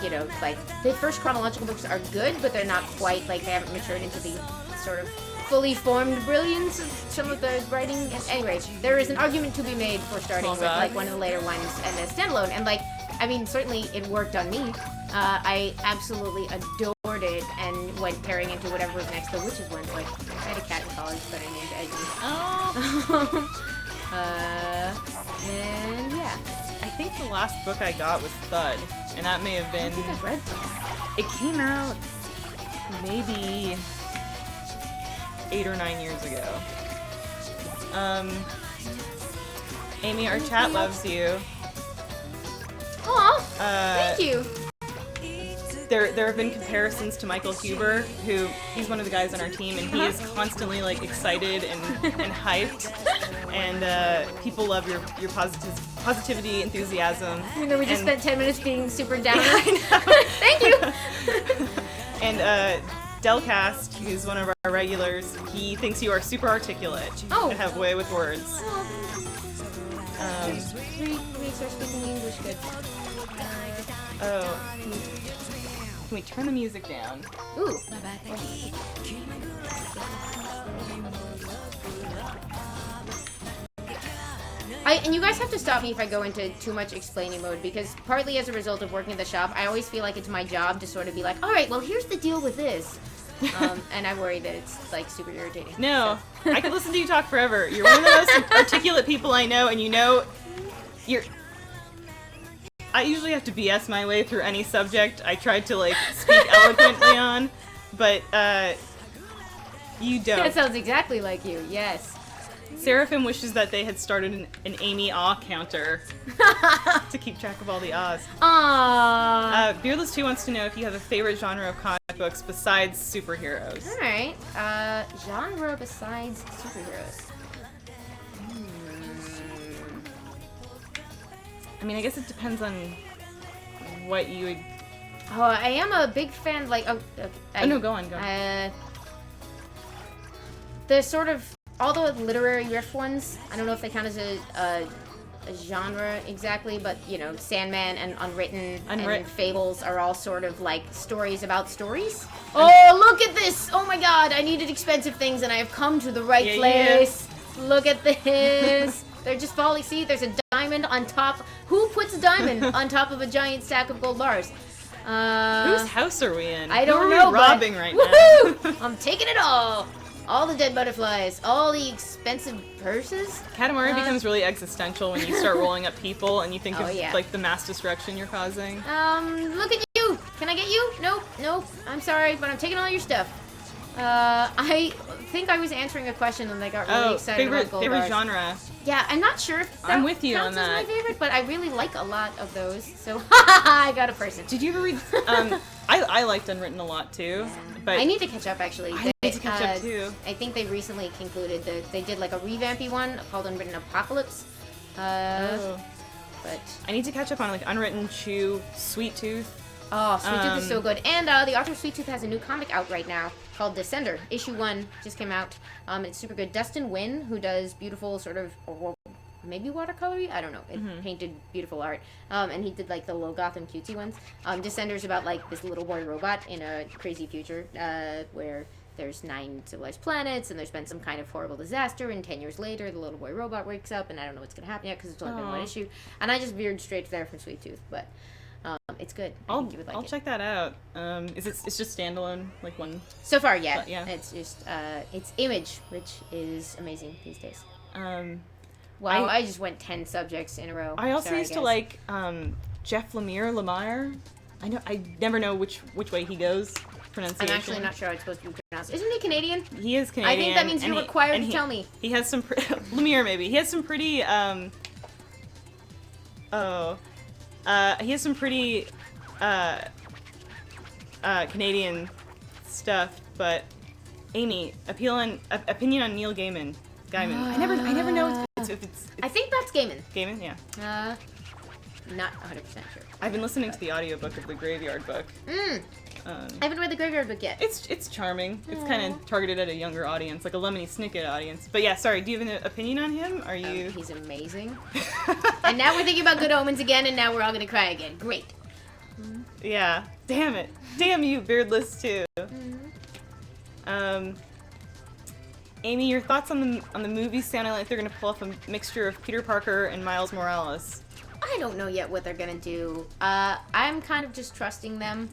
the first chronological books are good, but they're not quite, they haven't matured into the sort of fully formed brilliance of some of the writing. And anyway, there is an argument to be made for starting with like one of the later ones and a standalone. And like, I mean, certainly it worked on me. I absolutely adored it and went carrying into whatever was next. The Witches one, like I had a cat in college that I named Edgy. Oh. And yeah. I think the last book I got was Thud, and that may have been. I think I've read that. It came out maybe 8 or 9 years ago. Amy, our chat loves you. Aw, thank you. There have been comparisons to Michael Huber, who he's one of the guys on our team, and he is constantly like excited and hyped, and people love your positivity, enthusiasm. Even though we just spent 10 minutes being super down. Yeah, I know. Thank you. And Delcast, who's one of our regulars, he thinks you are super articulate. Oh. And have way with words. We start speaking English good. Oh. Can we turn the music down? Ooh. And you guys have to stop me if I go into too much explaining mode, because partly as a result of working at the shop, I always feel like it's my job to sort of be like, alright, well here's the deal with this. And I worry that it's like super irritating. No. So. I could listen to you talk forever. You're one of the most articulate people I know, and you know you're... I usually have to BS my way through any subject I tried to like speak eloquently on, but you don't. That sounds exactly like you, yes. Seraphim wishes that they had started an Amy Aw counter to keep track of all the ahs. Aww. Beardless2 wants to know if you have a favorite genre of comic books besides superheroes. Alright. Genre besides superheroes. I mean, I guess it depends on what you would... Oh, I am a big fan, like... no, go on. The sort of... All the literary riff ones, I don't know if they count as a genre exactly, but, you know, Sandman and Unwritten and Fables are all sort of like stories about stories. Oh, look at this! Oh my god, I needed expensive things and I have come to the right place. Yeah. Look at this. They're just falling. See, there's a diamond on top. Who puts a diamond on top of a giant stack of gold bars? Whose house are we in? I don't know. Who are we robbing right now? I'm taking it all. All the dead butterflies, all the expensive purses. Katamari becomes really existential when you start rolling up people and you think of yeah. like the mass destruction you're causing. Look at you. Can I get you? Nope. I'm sorry, but I'm taking all your stuff. I think I was answering a question and I got really excited about gold favorite bars. genre. Yeah, I'm not sure if that I'm with you counts on as that. my favorite, but I really like a lot of those. So I got a person. Did you ever read? I liked Unwritten a lot too, but I need to catch up actually. I need to catch up too. I think they recently concluded they did like a revampy one called Unwritten Apocalypse. But I need to catch up on like Unwritten, Chew, Sweet Tooth. Oh, Sweet Tooth is so good. And the author of Sweet Tooth has a new comic out right now called Descender. Issue 1 just came out. It's super good. Dustin Wynn, who does beautiful sort of, or maybe watercolory? I don't know. It painted beautiful art. And he did like the low Gotham cutesy ones. Descender's about like this little boy robot in a crazy future where there's 9 civilized planets and there's been some kind of horrible disaster, and 10 years later the little boy robot wakes up and I don't know what's going to happen yet because it's only been one issue. And I just veered straight there from Sweet Tooth, but it's good. I think you would like I'll check that out. It's just standalone, like one? So far, yeah. But, yeah. It's just it's Image, which is amazing these days. Wow, I just went 10 subjects in a row. I also used to like Jeff Lemire. I never know which way he goes. Pronunciation. I'm actually not sure how it's supposed to be pronounced. Isn't he Canadian? He is Canadian. I think that means you're required to tell me. He has some Lemire maybe. He has some pretty he has some pretty Canadian stuff, but Amy, opinion on Neil Gaiman. I never know if it's I think that's Gaiman. Gaiman, yeah. Not 100% sure. I've been listening to the audiobook of the Graveyard Book. I haven't read the Graveyard Book yet. It's charming. It's kind of targeted at a younger audience, like a Lemony Snicket audience. But yeah, sorry, do you have an opinion on him? Are you... He's amazing. And now we're thinking about Good Omens again, and now we're all gonna cry again. Great. Yeah. Damn it. Damn you, Beardless too. Amy, your thoughts on the movie sounding like they're gonna pull off a mixture of Peter Parker and Miles Morales? I don't know yet what they're gonna do. I'm kind of just trusting them.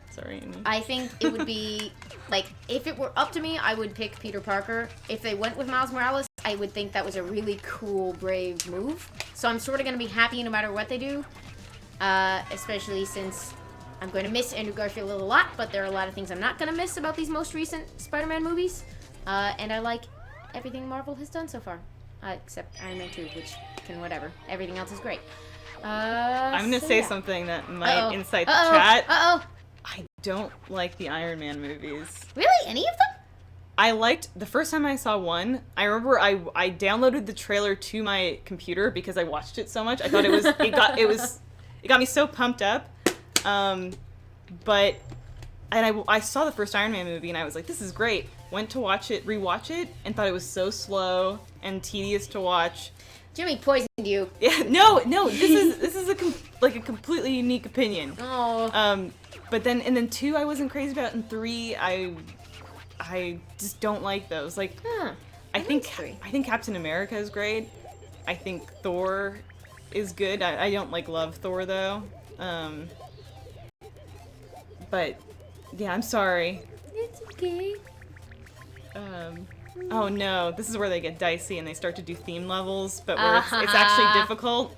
Sorry, Amy. I think it would be, like, if it were up to me, I would pick Peter Parker. If they went with Miles Morales, I would think that was a really cool, brave move. So I'm sort of gonna be happy no matter what they do. Especially since I'm going to miss Andrew Garfield a lot, but there are a lot of things I'm not gonna miss about these most recent Spider-Man movies. And I like everything Marvel has done so far. Except Iron Man 2, which can whatever. Everything else is great. I'm gonna say something that might incite the chat. I don't like the Iron Man movies. Really? Any of them? I liked the first time I saw one. I remember I downloaded the trailer to my computer because I watched it so much. I thought it got me so pumped up. But I saw the first Iron Man movie and I was like, this is great. Went to rewatch it, and thought it was so slow and tedious to watch. Jimmy poisoned you. Yeah, no. This is a completely unique opinion. Oh. But then 2 I wasn't crazy about, and 3 I just don't like those. Like, I think Captain America is great. I think Thor is good. I don't love Thor though. But yeah, I'm sorry. It's okay. Oh no, this is where they get dicey and they start to do theme levels, but where it's actually difficult.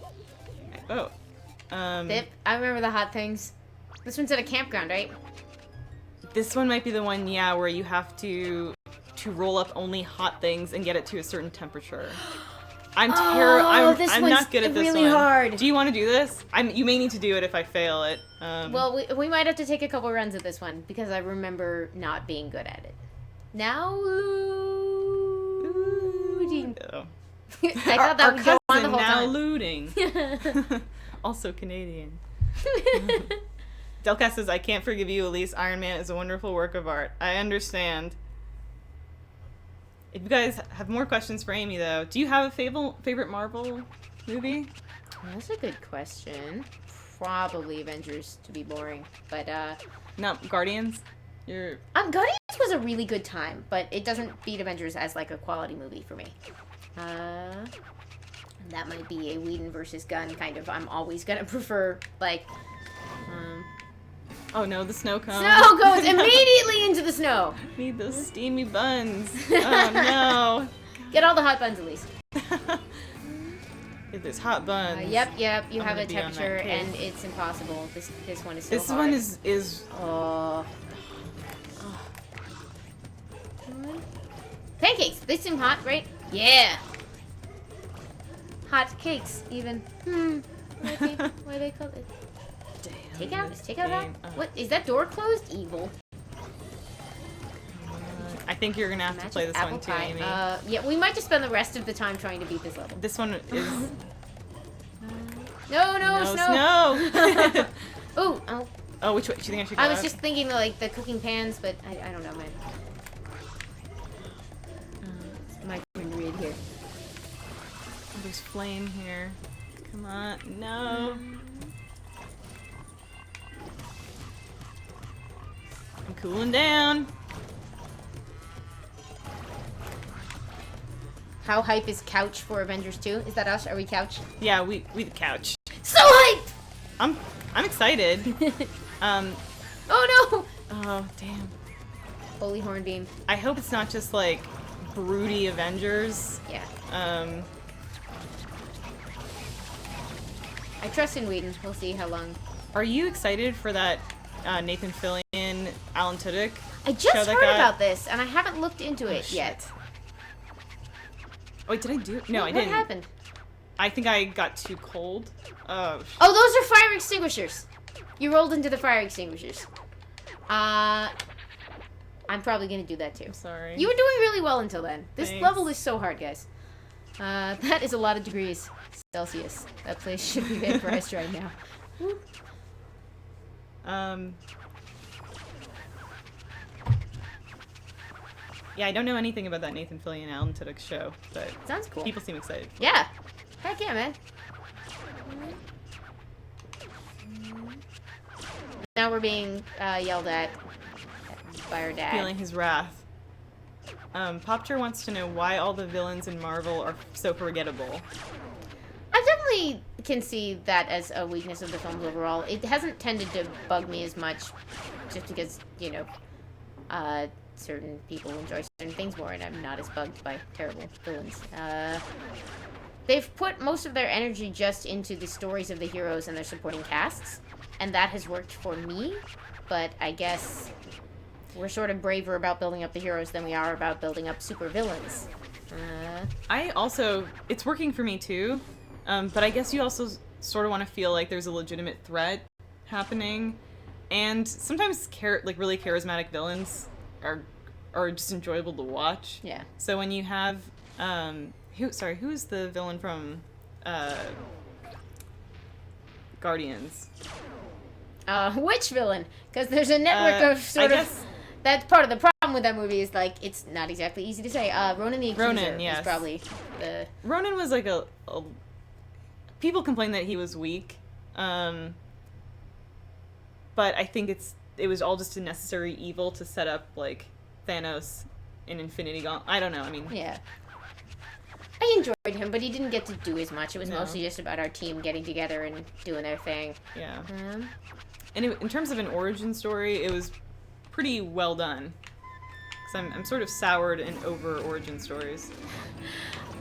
Oh. Bip, I remember the hot things. This one's at a campground, right? This one might be the one, yeah, where you have to roll up only hot things and get it to a certain temperature. I'm not good at this really one. Hard. Do you want to do this? You may need to do it if I fail it. Well, we might have to take a couple runs at this one because I remember not being good at it. Now looting. Oh. I thought that would go on the whole now time. looting. Also Canadian. Delcast says, I can't forgive you, Elise. Iron Man is a wonderful work of art. I understand. If you guys have more questions for Amy, though, do you have a favorite Marvel movie? That's a good question. Probably Avengers, to be boring. But, No, Guardians? Guardians was a really good time, but it doesn't beat Avengers as, a quality movie for me. That might be a Whedon versus Gunn kind of. I'm always gonna prefer, Oh no, the snow comes. Snow goes immediately into the snow. Need those steamy buns. Oh no. Get all the hot buns, Elise. Get those hot buns. Yep. You have a temperature, and it's impossible. This one is so hard. This one is. Oh. Pancakes. They seem hot, right? Yeah. Hot cakes, even. Why are they called it? Takeout? Is takeout hot? What? Is that door closed? Evil. I think you're gonna have to play this one too, Amy. Yeah, we might just spend the rest of the time trying to beat this level. This one is. No, snow. Oh. Oh, which way? Do you think I should go I was up? just thinking the cooking pans, but I don't know, man. My friend read here. Oh, there's flame here. Come on, no. I'm cooling down. How hype is Couch for Avengers 2? Is that us? Are we Couch? Yeah, we the couch. So hyped! I'm excited. Oh no! Oh damn. Holy Hornbeam. I hope it's not just broody Avengers. Yeah. I trust in Whedon. We'll see how long. Are you excited for that Nathan Fillion, Alan Tudyk? I just heard about this, and I haven't looked into it yet. Oh, wait, did I do it? No, I didn't. What happened? I think I got too cold. Oh, those are fire extinguishers. You rolled into the fire extinguishers. I'm probably gonna do that too. I'm sorry. You were doing really well until then. This Thanks. level is so hard, guys. That is a lot of degrees Celsius. That place should be vaporized right now. Woo. Yeah, I don't know anything about that Nathan Fillion and Alan Tudyk show, but sounds cool. People seem excited. Yeah. Heck yeah, man. Now we're being yelled at by our dad. Feeling his wrath. Popcher wants to know why all the villains in Marvel are so forgettable. I definitely can see that as a weakness of the films overall. It hasn't tended to bug me as much, just because, you know, certain people enjoy certain things more, and I'm not as bugged by terrible villains. They've put most of their energy just into the stories of the heroes and their supporting casts, and that has worked for me, but I guess we're sort of braver about building up the heroes than we are about building up super villains. It's working for me too, but I guess you also sort of want to feel like there's a legitimate threat happening, and sometimes really charismatic villains are just enjoyable to watch. Yeah. So when you have who is the villain from Guardians? Which villain? Because there's a network of sort of. That's part of the problem with that movie is, like, it's not exactly easy to say. Ronan the Accuser yes. is probably the... Ronan was like a people complain that he was weak, but I think it was all just a necessary evil to set up, like, Thanos in Infinity Gauntlet. I don't know, I mean... Yeah. I enjoyed him, but he didn't get to do as much. It was mostly just about our team getting together and doing their thing. Yeah. And in terms of an origin story, it was pretty well done. Because I'm sort of soured and over origin stories.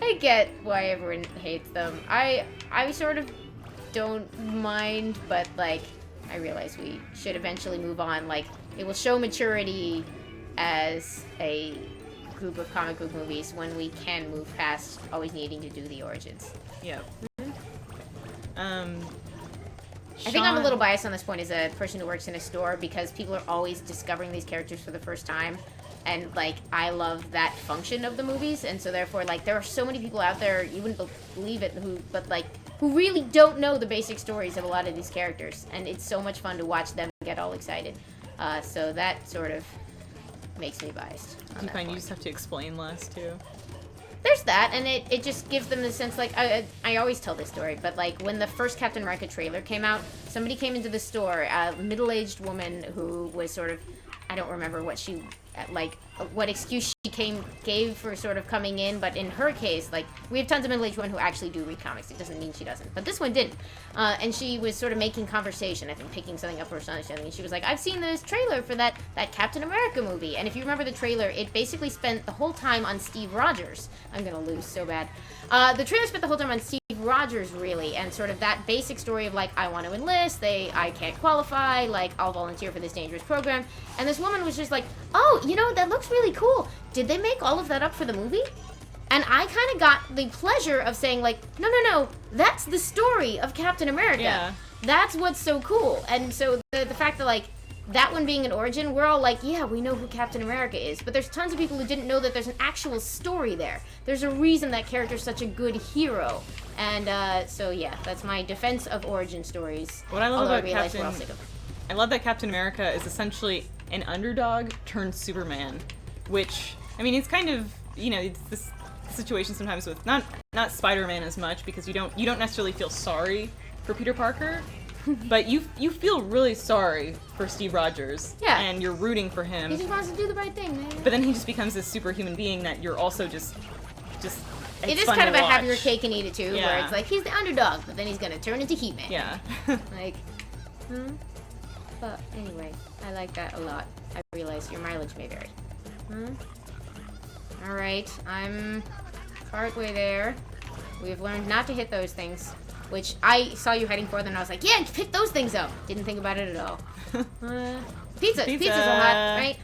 I get why everyone hates them. I sort of don't mind, but, like, I realize we should eventually move on. Like, it will show maturity as a group of comic book movies when we can move past always needing to do the origins. Yeah. I think I'm a little biased on this point as a person who works in a store because people are always discovering these characters for the first time. And, like, I love that function of the movies. And so, therefore, like, there are so many people out there, you wouldn't believe it, who really don't know the basic stories of a lot of these characters. And it's so much fun to watch them get all excited. So that sort of makes me biased. Do you find you just have to explain less, too? There's that, and it just gives them the sense, like, I always tell this story, but, like, when the first Captain America trailer came out, somebody came into the store, a middle-aged woman who was sort of, I don't remember what she, like, what excuse she gave for sort of coming in, but in her case, like, we have tons of middle-aged women who actually do read comics. It doesn't mean she doesn't, but this one didn't. And she was sort of making conversation, I think, picking something up for her son or something, and she was like, I've seen this trailer for that Captain America movie, and if you remember the trailer, it basically spent the whole time on Steve Rogers. I'm gonna lose so bad. The trailer spent the whole time on Steve Rogers, really, and sort of that basic story of, like, I want to enlist, I can't qualify, like, I'll volunteer for this dangerous program, and this woman was just like, oh, you know, that looks really cool. Did they make all of that up for the movie? And I kind of got the pleasure of saying, like, no, that's the story of Captain America. Yeah. That's what's so cool. And so the fact that, like, that one being an origin, we're all like, yeah, we know who Captain America is. But there's tons of people who didn't know that there's an actual story there. There's a reason that character's such a good hero. And so, yeah, that's my defense of origin stories. What I love about I love that Captain America is essentially an underdog turned Superman, which, I mean, it's kind of, you know, it's this situation sometimes with not Spider-Man as much because you don't necessarily feel sorry for Peter Parker, but you feel really sorry for Steve Rogers. Yeah. And you're rooting for him. He just wants to do the right thing, man. But then he just becomes this superhuman being that you're also just it is kind of a have your cake and eat it too, yeah. where it's like he's the underdog, but then he's gonna turn into He-Man. Yeah. Like, But anyway, I like that a lot. I realize your mileage may vary. Alright, I'm partway there. We have learned not to hit those things, which I saw you heading for them and I was like, yeah, pick those things up. Didn't think about it at all. Pizza. Pizzas are hot, right?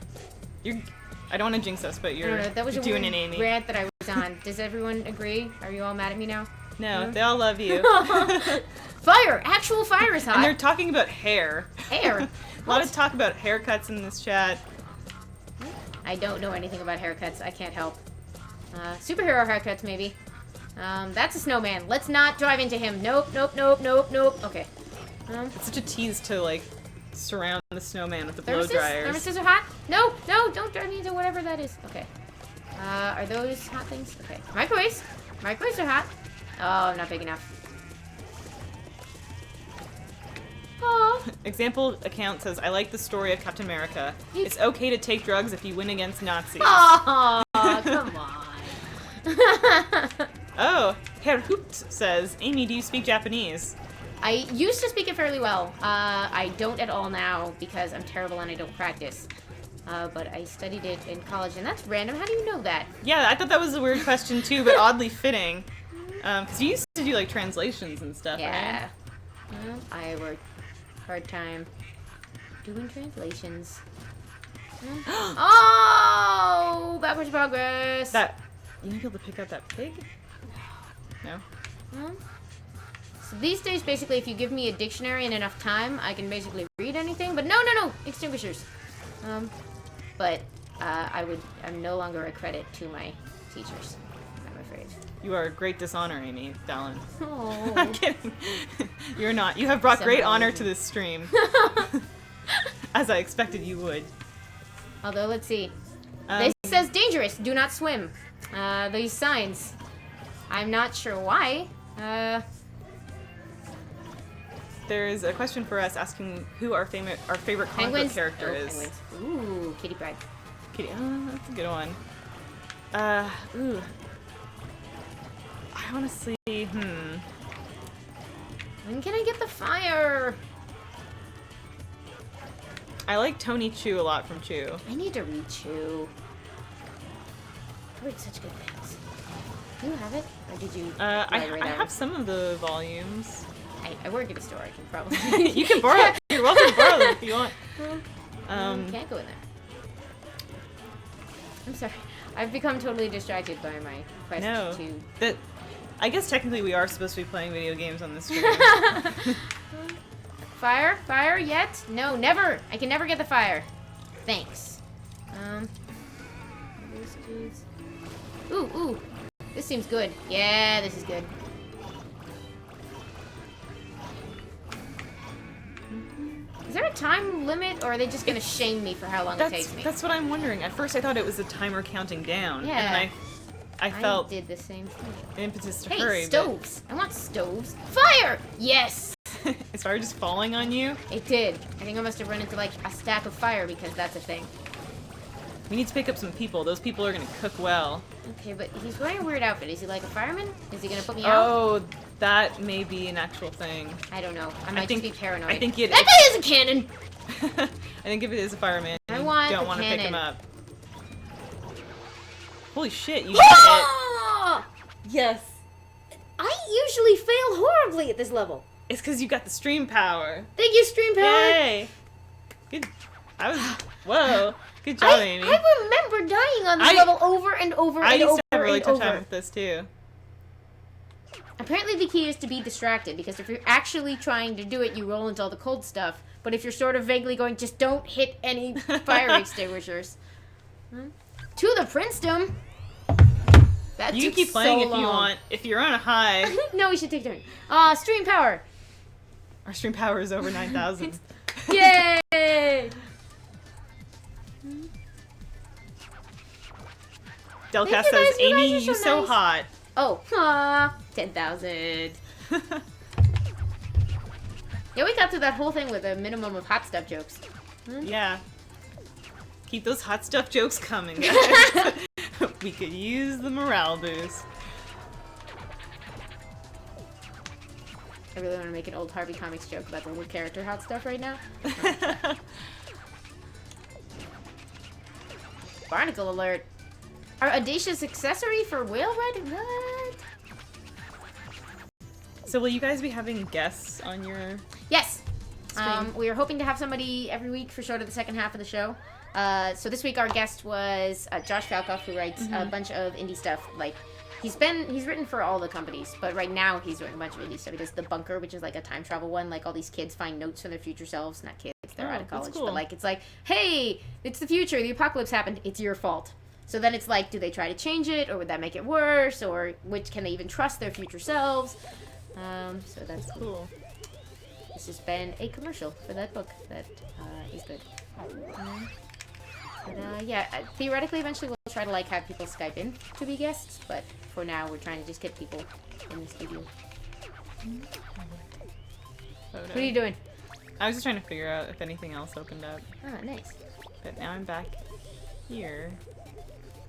I don't want to jinx us, but you're that was doing a an Amy. rant that I was on. Does everyone agree? Are you all mad at me now? No, they all love you. Fire! Actual fire is hot. And they're talking about hair. Hair? A lot of talk about haircuts in this chat. I don't know anything about haircuts. I can't help. Superhero haircuts, maybe. That's a snowman. Let's not drive into him. Nope. Okay. It's such a tease to, like, surround the snowman with the blow dryers. Thermoses are hot? No, don't drive me into whatever that is. Okay. Are those hot things? Okay. Microwaves. Microwaves are hot. Oh, not big enough. Oh. Example account says, I like the story of Captain America. It's okay to take drugs if you win against Nazis. Oh. Aw, come on. Oh, Herr Hoopt says, Amy, do you speak Japanese? I used to speak it fairly well. I don't at all now because I'm terrible and I don't practice. But I studied it in college, and that's random. How do you know that? Yeah, I thought that was a weird question too, but oddly fitting. Because you used to do like translations and stuff, Yeah. right? Well, I worked hard time doing translations. Oh, backwards progress. That you need to be able to pick up that pig? No. So these days, basically, if you give me a dictionary and enough time, I can basically read anything. But no, extinguishers. But I'm no longer a credit to my teachers, I'm afraid. You are a great dishonor, Amy Dallin. Oh. I'm kidding. You're not. You have brought great honor to this stream. As I expected you would. Although, let's see. This says dangerous, do not swim. These signs. I'm not sure why. There's a question for us asking who our favorite comic book character is. Penguins. Ooh, Kitty Pryde. Kitty, that's a good one. Ooh. I honestly, When can I get the fire? I like Tony Chu a lot from Chu. I need to read Chew. I read such good things. Do you have it? Or did you? I have some of the volumes. I work at a store. I can probably. You can borrow it. You're welcome to borrow them if you want. Can't go in there. I'm sorry. I've become totally distracted by my quest to. I guess technically we are supposed to be playing video games on this stream. Fire yet? No, never. I can never get the fire. Thanks. Ooh. This seems good. Yeah, this is good. Is there a time limit, or are they just gonna shame me for how long it takes me? That's what I'm wondering. At first I thought it was a timer counting down. Yeah. And then I felt I did the same thing. an impetus to Hey, hurry. stoves! I want stoves. Fire! Yes! Is fire just falling on you? It did. I think I must have run into like a stack of fire because that's a thing. We need to pick up some people. Those people are gonna cook well. Okay, but he's wearing a weird outfit. Is he like a fireman? Is he gonna put me out? Oh, that may be an actual thing. I don't know. I might just be paranoid. I think that guy is a cannon! I think if it is a fireman, you don't want to pick him up. Holy shit, you did it. Yes. I usually fail horribly at this level. It's because you got the stream power. Thank you, stream power. Yay. Good. Whoa. Good job, Amy. I remember dying on this level over and over and over and over. I used to have a really tough time with this, too. Apparently the key is to be distracted, because if you're actually trying to do it, you roll into all the cold stuff. But if you're sort of vaguely going, just don't hit any fire extinguishers. To the princedom. That you can keep playing if you want. If you're on a high. No, we should take turns. Stream power. Our stream power is over 9,000. Yay! Delcast says, Amy, you so hot. Oh, 10,000. Yeah, we got through that whole thing with a minimum of hot stuff jokes. Yeah. Keep those hot stuff jokes coming, guys. We could use the morale boost. I really want to make an old Harvey Comics joke about the little character hot stuff right now. Barnacle alert. Our audacious accessory for whale red? What? So will you guys be having guests on your... Yes! We are hoping to have somebody every week for sort of the second half of the show. So this week our guest was Josh Falkoff, who writes a bunch of indie stuff. Like, he's written for all the companies, but right now he's written a bunch of indie stuff. He does The Bunker, which is like a time travel one. Like, all these kids find notes from their future selves. Not kids, they're out of college. Cool. But like, it's like, hey, it's the future. The apocalypse happened. It's your fault. So then it's like, do they try to change it, or would that make it worse, or which can they even trust their future selves? So that's cool. This has been a commercial for that book that is good. Yeah, theoretically, eventually we'll try to like have people Skype in to be guests, but for now we're trying to just get people in the studio. What are you doing? I was just trying to figure out if anything else opened up. Ah, nice. But now I'm back here.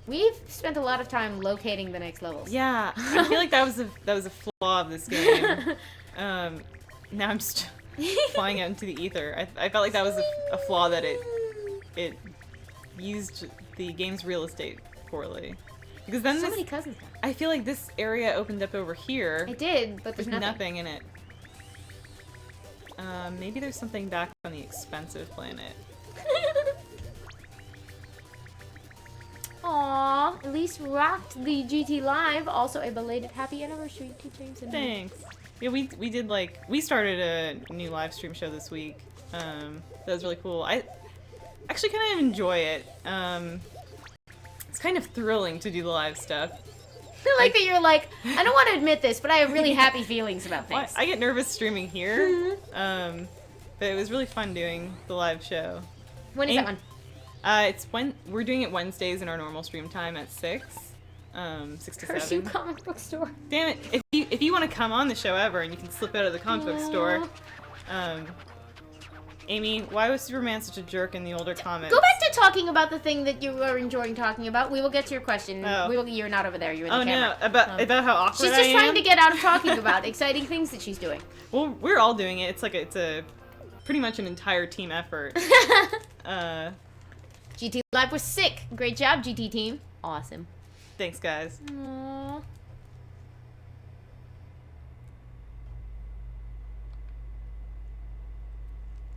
We've spent a lot of time locating the next levels. Yeah, I feel like that was a flaw of this game. Now I'm just flying out into the ether. I felt like that was a flaw that it used the game's real estate poorly. Because then so many cousins. I feel like this area opened up over here. It did, but there's nothing in it. Maybe there's something back on the expensive planet. Aww, Elise rocked the GT Live. Also, a belated happy anniversary to James and me. Thanks. Yeah, we did we started a new live stream show this week. That was really cool. I actually kind of enjoy it. It's kind of thrilling to do the live stuff. I like that you're like, I don't want to admit this, but I have really happy feelings about things. Well, I get nervous streaming here, but it was really fun doing the live show. When is that one? It's we're doing it Wednesdays in our normal stream time at 6 to 7. Hershey comic book store. Damn it! If you want to come on the show ever, and you can slip out of the comic book store. Amy, why was Superman such a jerk in the older comics? Go back to talking about the thing that you were enjoying talking about. We will get to your question. Oh. You're not over there. You're in the camera. Oh no, about how awkward she's just trying to get out of talking about exciting things that she's doing. Well, we're all doing it. It's a pretty much an entire team effort. GT Live was sick. Great job, GT team. Awesome. Thanks, guys. Aww.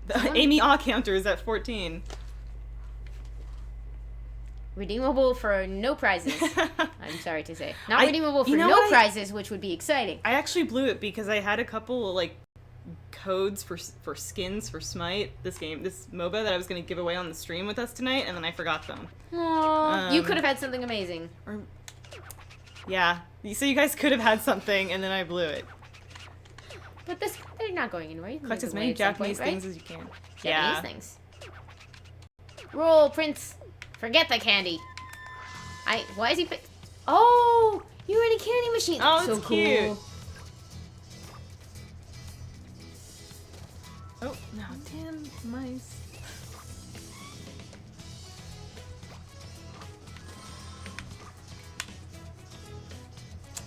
The Amy Aw counter is at 14. Redeemable for no prizes. I'm sorry to say. Not redeemable for no prizes, which would be exciting. I actually blew it because I had a couple codes for skins for Smite, this MOBA that I was going to give away on the stream with us tonight, and then I forgot them. Aww. You could have had something amazing. Yeah. So you guys could have had something, and then I blew it. But they're not going anywhere. You can collect as many Japanese things as you can. Japanese things. Roll, Prince. Forget the candy. Why is he Oh! You're in a candy machine. Oh, that's so that's cute. Cool. Oh, no, damn mice.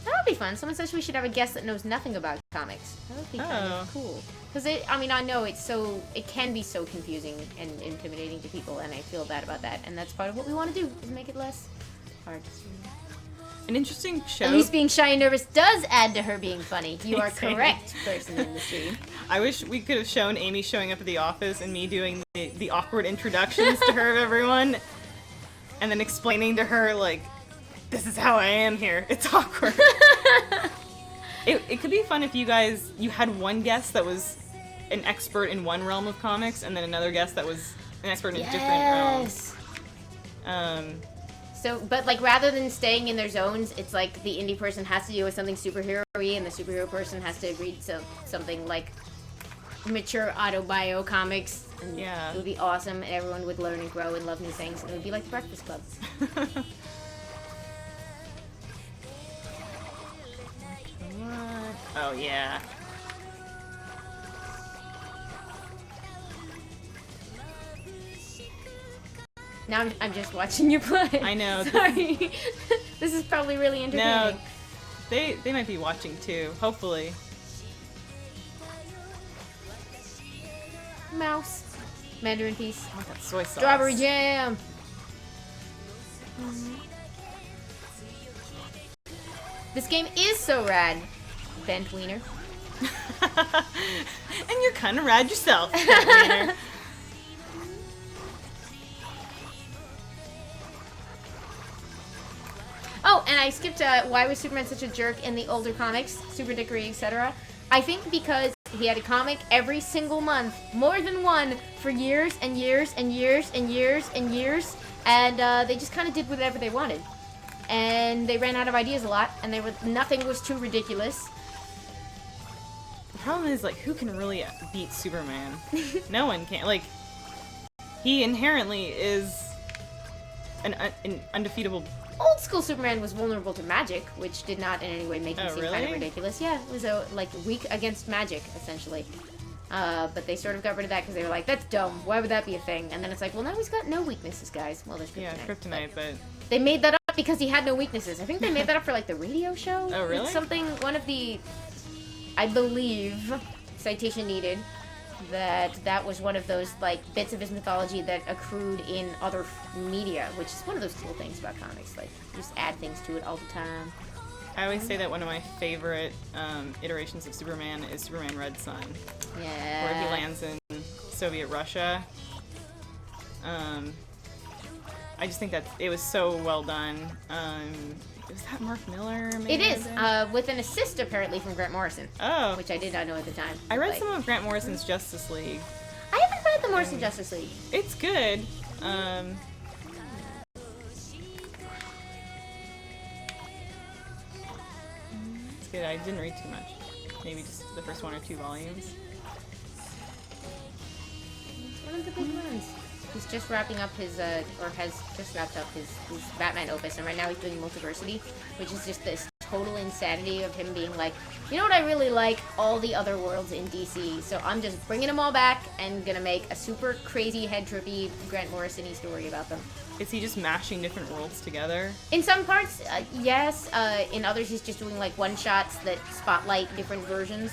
That would be fun. Someone says we should have a guest that knows nothing about comics. That would be kind of cool. Because I know it can be so confusing and intimidating to people, and I feel bad about that. And that's part of what we want to do, is make it less hard. An interesting show. At least being shy and nervous does add to her being funny. You are correct, person in the stream. I wish we could have shown Amy showing up at the office and me doing the awkward introductions to her of everyone, and then explaining to her, this is how I am here. It's awkward. It could be fun if you had one guest that was an expert in one realm of comics, and then another guest that was an expert in a different realm. But rather than staying in their zones, it's like the indie person has to deal with something superhero-y, and the superhero person has to read something like mature autobio comics. And yeah. It would be awesome, and everyone would learn and grow and love new things, and it would be like the Breakfast Club. Oh, yeah. Now I'm just watching you play. I know. Sorry. This is probably really entertaining. No, they might be watching too, hopefully. Mouse. Mandarin piece. Oh, that soy sauce. Strawberry jam. This game is so rad, Bent Wiener. And you're kind of rad yourself, Bent Wiener. Oh, and I skipped why was Superman such a jerk in the older comics, Super Dickory, etc. I think because he had a comic every single month, more than one, for years and years and years and years and years, and they just kind of did whatever they wanted. And they ran out of ideas a lot, and nothing was too ridiculous. The problem is, who can really beat Superman? No one can. He inherently is an undefeatable. Old school Superman was vulnerable to magic, which did not in any way make him seem kind of ridiculous. Yeah, it was weak against magic, essentially. But they sort of got rid of that because they were like, that's dumb. Why would that be a thing? And then it's like, well, now he's got no weaknesses, guys. Well, there's kryptonite. Yeah, kryptonite, but... They made that up up because he had no weaknesses. I think they made that up for like the radio show. Oh, really? It's something, one of the, I believe, citation needed, that was one of those like bits of his mythology that accrued in other media, which is one of those cool things about comics. Like, you just add things to it all the time. I always say that one of my favorite iterations of Superman is Superman Red Sun. Yeah. Where he lands in Soviet Russia. I just think that it was so well done. Was that Mark Miller? It is, with an assist apparently from Grant Morrison. Oh. Which I did not know at the time. I read some of Grant Morrison's Justice League. I haven't read the Morrison Justice League. It's good. It's good. I didn't read too much. Maybe just the first 1 or 2 volumes. It's one of the big ones. He's just wrapping up his, or has just wrapped up his Batman opus, and right now he's doing Multiversity, which is just this total insanity of him being like, you know what I really like? All the other worlds in DC, so I'm just bringing them all back and gonna make a super crazy, head-trippy Grant Morrison-y story about them. Is he just mashing different worlds together? In some parts, yes. In others, he's just doing like one-shots that spotlight different versions.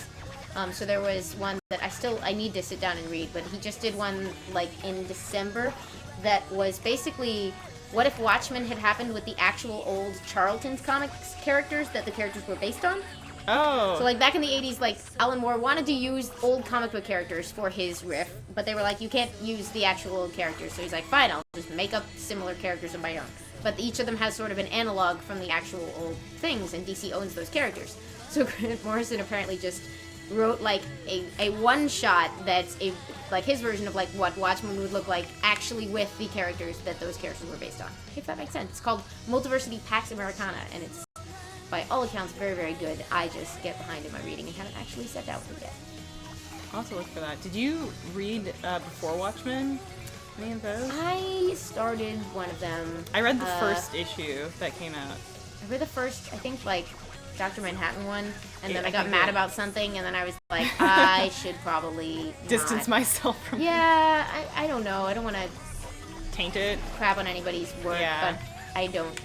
So there was one that I need to sit down and read, but he just did one like in December that was basically what if Watchmen had happened with the actual old Charlton's comics characters that the characters were based on. Oh. So like back in the 80s, like Alan Moore wanted to use old comic book characters for his riff, but they were like, you can't use the actual old characters. So he's like, fine, I'll just make up similar characters of my own. But each of them has sort of an analog from the actual old things, and DC owns those characters. So Grant Morrison apparently just wrote like a one-shot that's like his version of like what Watchmen would look like actually with the characters that those characters were based on, if that makes sense. It's called Multiversity Pax Americana, and it's by all accounts very, very good. I just get behind in my reading and haven't actually sat down with it yet. I'll have to look for that. Did you read before Watchmen? Any of those? I started one of them. I read the first issue that came out. I read the first, I think, like, Dr. Manhattan one, and then I got mad about something, and then I was like, I should probably distance myself from Yeah, I don't know. I don't want to taint it. Crap on anybody's work, but I don't.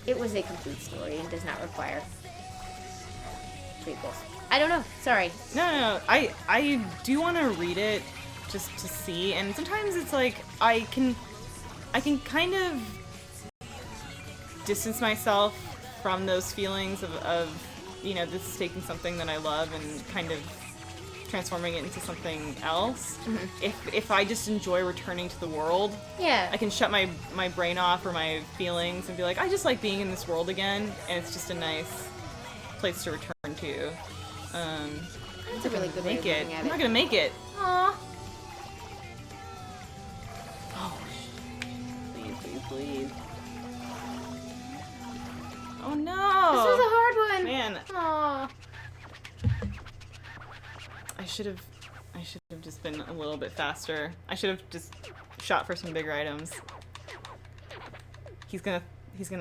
It was a complete story and does not require prequels. I don't know. Sorry. No. I do want to read it just to see, and sometimes it's like I can kind of distance myself from those feelings of you know, this is taking something that I love and kind of transforming it into something else. Mm-hmm. If I just enjoy returning to the world, I can shut my brain off or my feelings and be like, I just like being in this world again, and it's just a nice place to return to. That's a really good way of looking at it. I'm not gonna make it. Aww. Oh, please. Oh no! This was a hard one. Man. Aww. I should have just been a little bit faster. I should have just shot for some bigger items. He's gonna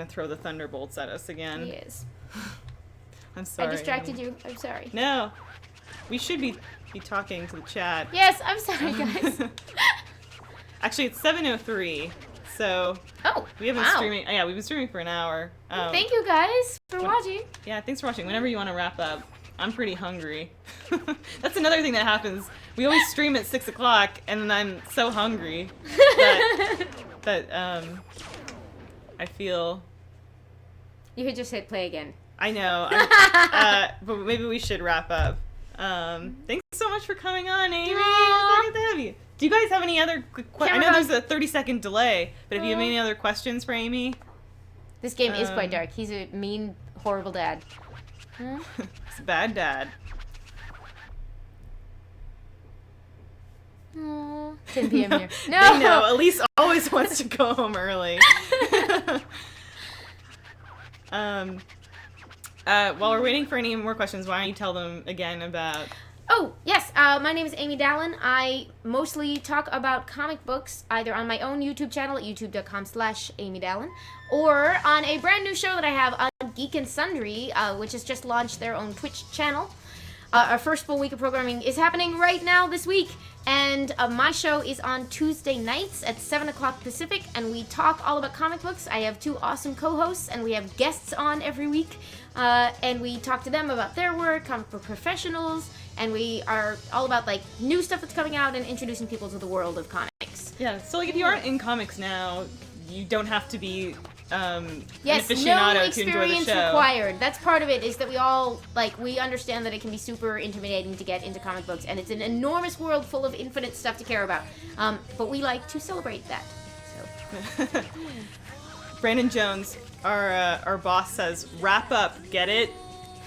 throw the thunderbolts at us again. He is. I'm sorry. I distracted you. I'm sorry. No. We should be talking to the chat. Yes, I'm sorry, guys. Actually, it's 7:03. So we haven't streaming. Yeah, we've been streaming for an hour. Thank you guys for watching. Yeah, thanks for watching. Whenever you want to wrap up, I'm pretty hungry. That's another thing that happens. We always stream at 6 o'clock, and then I'm so hungry that I feel. You could just hit play again. I know, but maybe we should wrap up. Thanks so much for coming on, Amy. It's so good to have you. Do you guys have any other questions? I know there's a 30-second delay, but if you have any other questions for Amy? This game is quite dark. He's a mean, horrible dad. He's a bad dad. 10 p.m. here. No! No, Elise always wants to go home early. While we're waiting for any more questions, why don't you tell them again about... Oh, yes. My name is Amy Dallin. I mostly talk about comic books either on my own YouTube channel at youtube.com/AmyDallin or on a brand new show that I have on Geek and Sundry, which has just launched their own Twitch channel. Our first full week of programming is happening right now this week, And my show is on Tuesday nights at 7 o'clock Pacific, and we talk all about comic books. I have 2 awesome co-hosts, and we have guests on every week. And we talk to them about their work, comic book professionals, and we are all about like new stuff that's coming out and introducing people to the world of comics. Yeah, so like if you aren't in comics now, you don't have to be an yes, aficionado no to enjoy the experience show. required. That's part of it, is that we all, like, we understand that it can be super intimidating to get into comic books, and it's an enormous world full of infinite stuff to care about. But we like to celebrate that. So. Brandon Jones, our boss, says, wrap up, get it?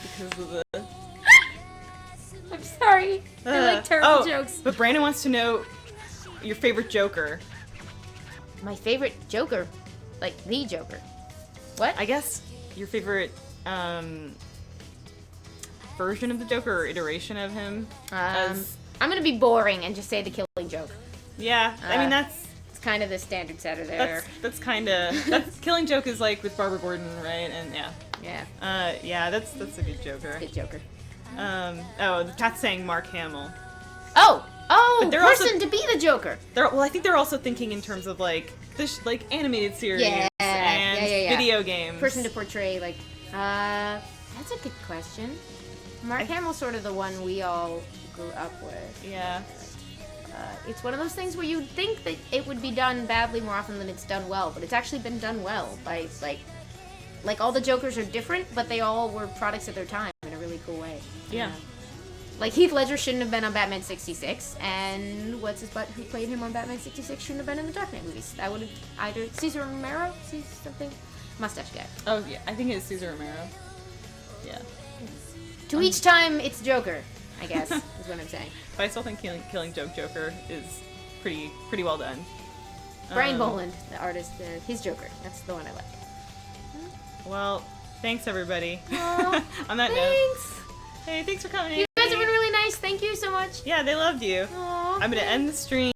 Because of the... I'm sorry. I like terrible jokes. But Brandon wants to know your favorite Joker. My favorite Joker? Like, the Joker. What? I guess your favorite version of the Joker or iteration of him. I'm gonna be boring and just say the Killing Joke. Yeah, I mean that's... It's kind of the standard setter there. That's kind of... That's Killing Joke is like with Barbara Gordon, right? And yeah. Yeah. Yeah, that's a good Joker. Good Joker. The chat's saying Mark Hamill. Oh, But person also, to be the Joker. I think they're also thinking in terms of like this, like animated series and video games. Person to portray, like, that's a good question. Mark Hamill's sort of the one we all grew up with. Yeah. It's one of those things where you'd think that it would be done badly more often than it's done well, but it's actually been done well by like all the Jokers are different, but they all were products of their time in a really cool way. Yeah. Like, Heath Ledger shouldn't have been on Batman 66, and what's his butt who played him on Batman 66 shouldn't have been in the Dark Knight movies. That would have either Cesar Romero, something, mustache guy. Oh yeah, I think it's Cesar Romero. Yeah. To each time, it's Joker, I guess, is what I'm saying. But I still think Killing Joke Joker is pretty well done. Brian Boland, the artist, his Joker. That's the one I like. Well, thanks everybody. Oh, On that thanks. note. Hey, thanks for coming. You guys have been really nice. Thank you so much. Yeah, they loved you. Aww, I'm gonna end the stream.